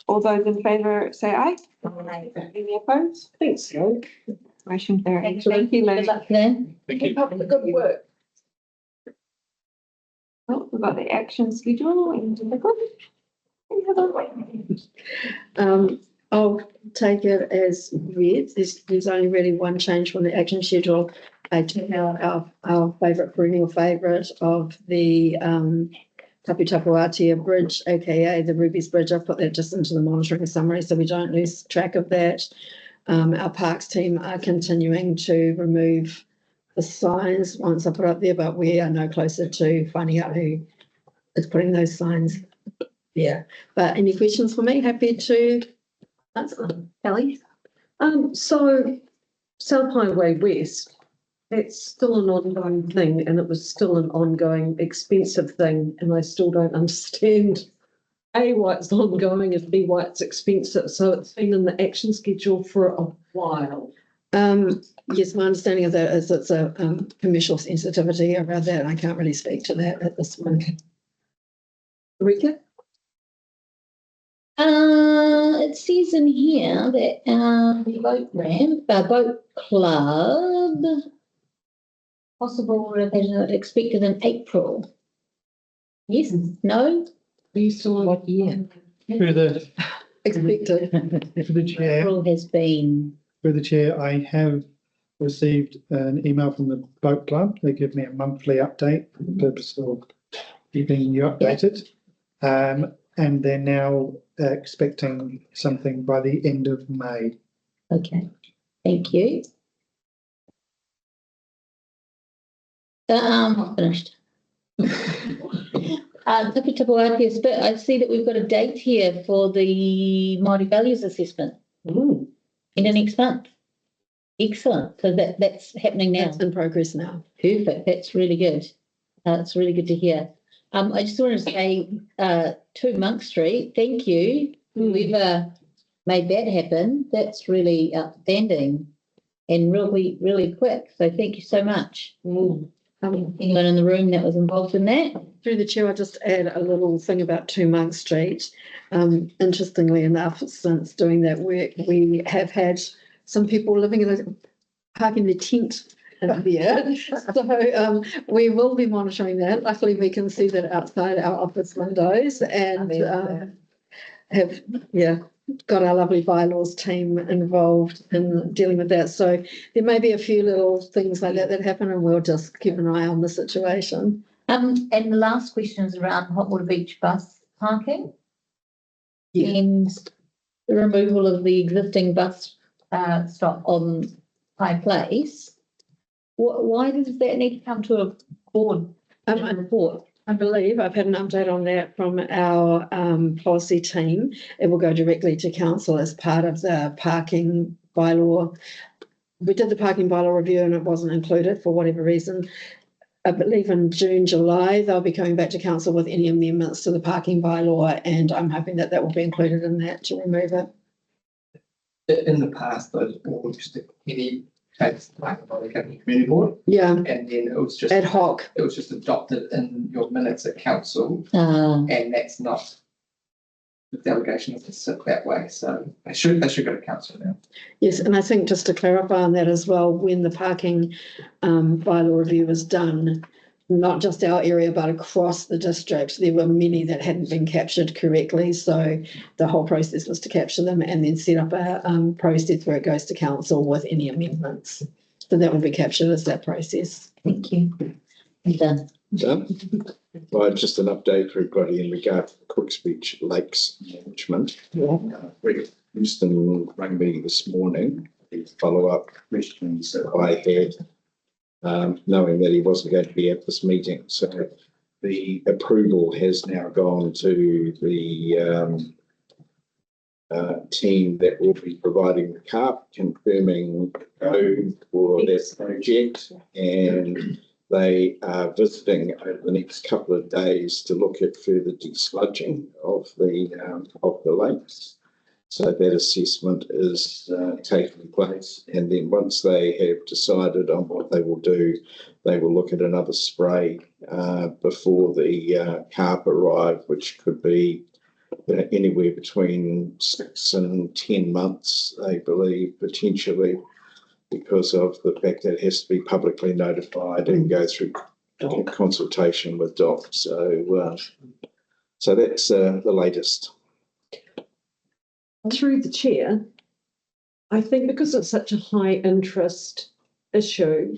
All those in favour say aye. Aye. Any opposed? Thanks, Luke. Motion carries. Excellent. Thank you, Good Luke. luck then. Thank you. Good work. Oh, we've got the action schedule and I'll take it as read. There's only really one change from the action schedule. I took out our favourite perennial favourite of the Tapu Tapu Atia Bridge, aka the Ruby's Bridge. I've put that just into the monitoring summary so we don't lose track of that. Our parks team are continuing to remove the signs once I put up there, but we are no closer to finding out who is putting those signs. Yeah, but any questions for me? Happy to answer them. Kelly? So South Highway West, it's still an ongoing thing, and it was still an ongoing expensive thing, and I still don't understand A, why it's ongoing, and B, why it's expensive. So it's been in the action schedule for a while. Yes, my understanding of that is it's a commercial sensitivity around that, and I can't really speak to that at this point. Rika? It says in here that the boat club, possible revision expected in April. Yes, no? Are you still on what year? Through the Expected. chair, April has been. I have received an email from the boat club. They give me a monthly update for the purpose of keeping you updated. And they're now expecting something by the end of May. Okay, thank you. Finished. Tapu Tapu Atia, but I see that we've got a date here for the Māori Values Assessment in the next month. Excellent. So that's happening now. That's in progress now. Perfect. That's really good. It's really good to hear. I just wanted to say to Monk Street, thank you. Whoever made that happen, that's really outstanding and really, really quick. So thank you so much. Anyone in the room that was involved in that? Through the chair, I'll just add a little thing about 2 Monk Street. Interestingly enough, since doing that work, we have had some people living parking their tent in there. So we will be monitoring that. Luckily, we can see that outside our office windows and have, got our lovely bylaws team involved in dealing with that. So there may be a few little things like that happen, and we'll just keep an eye on the situation. And the last question is around Hot Water Beach bus parking. Yeah. And the removal of the existing bus stop on High Place. Why does that need to come to a board report? I believe I've had an update on that from our policy team. It will go directly to council as part of the parking bylaw. We did the parking bylaw review and it wasn't included for whatever reason. I believe in June, July, they'll be coming back to council with any amendments to the parking bylaw, and I'm hoping that will be included in that to remove it. In the past, those boards used to any case like by the community board, Yeah, and then it was just ad hoc. It was just adopted in your minutes at council, Ah. and that's not the delegation doesn't sit that way. So they should go to council now. Yes, and I think just to clarify on that as well, when the parking bylaw review was done, not just our area, but across the district, there were many that hadn't been captured correctly. So the whole process was to capture them and then set up a process where it goes to council with any amendments. So that will be captured as that process. Thank you. I'm done. Done. Right, just an update for everybody in regard to Cooks Beach Lakes management. Rick Houston rang me this morning. The follow-up questions that I had, knowing that he wasn't going to be at this meeting. So the approval has now gone to the team that will be providing the CARP, confirming go for that project, and they are visiting over the next couple of days to look at further desludging of the lakes. So that assessment is taking place, and then once they have decided on what they will do, they will look at another spray before the CARP arrive, which could be anywhere between 6 and 10 months, I believe, potentially, because of the fact that it has to be publicly notified and go through consultation with DOC. So that's the latest. Through the chair, I think because it's such a high interest issue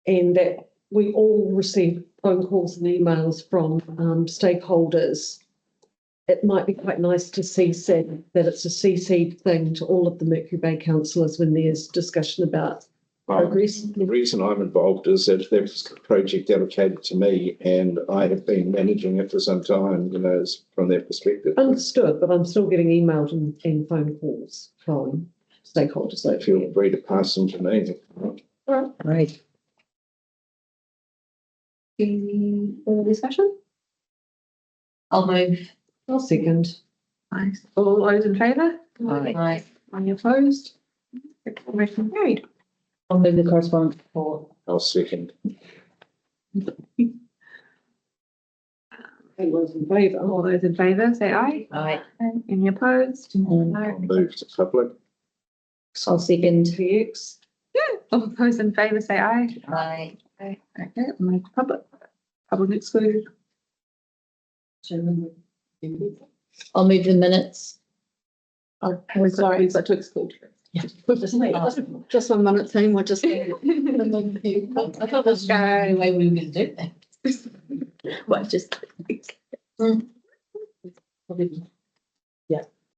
and that we all receive phone calls and emails from stakeholders, it might be quite nice to see that it's a CC thing to all of the Mercury Bay councillors when there's discussion about progress. The reason I'm involved is that there's a project allocated to me and I have been managing it for some time, from that perspective. Understood, but I'm still getting emails and phone calls from stakeholders. So feel free to pass them to me. All right. Any further discussion? I'll move. I'll second. Nice. All those in favour? Aye. Any opposed? Motion carried. I'll move the correspondence report. I'll second. Everyone's in favour. All those in favour, say aye. Aye. Any opposed? No. Move to public. I'll second. PX. All those in favour, say aye. Aye. Okay, move to public. Public excluded. I'll move the minutes. Sorry, we've got to exclude. Yeah. Just 1 minute team, we're just. I thought that's the only way we were going to do that. Well, just. Probably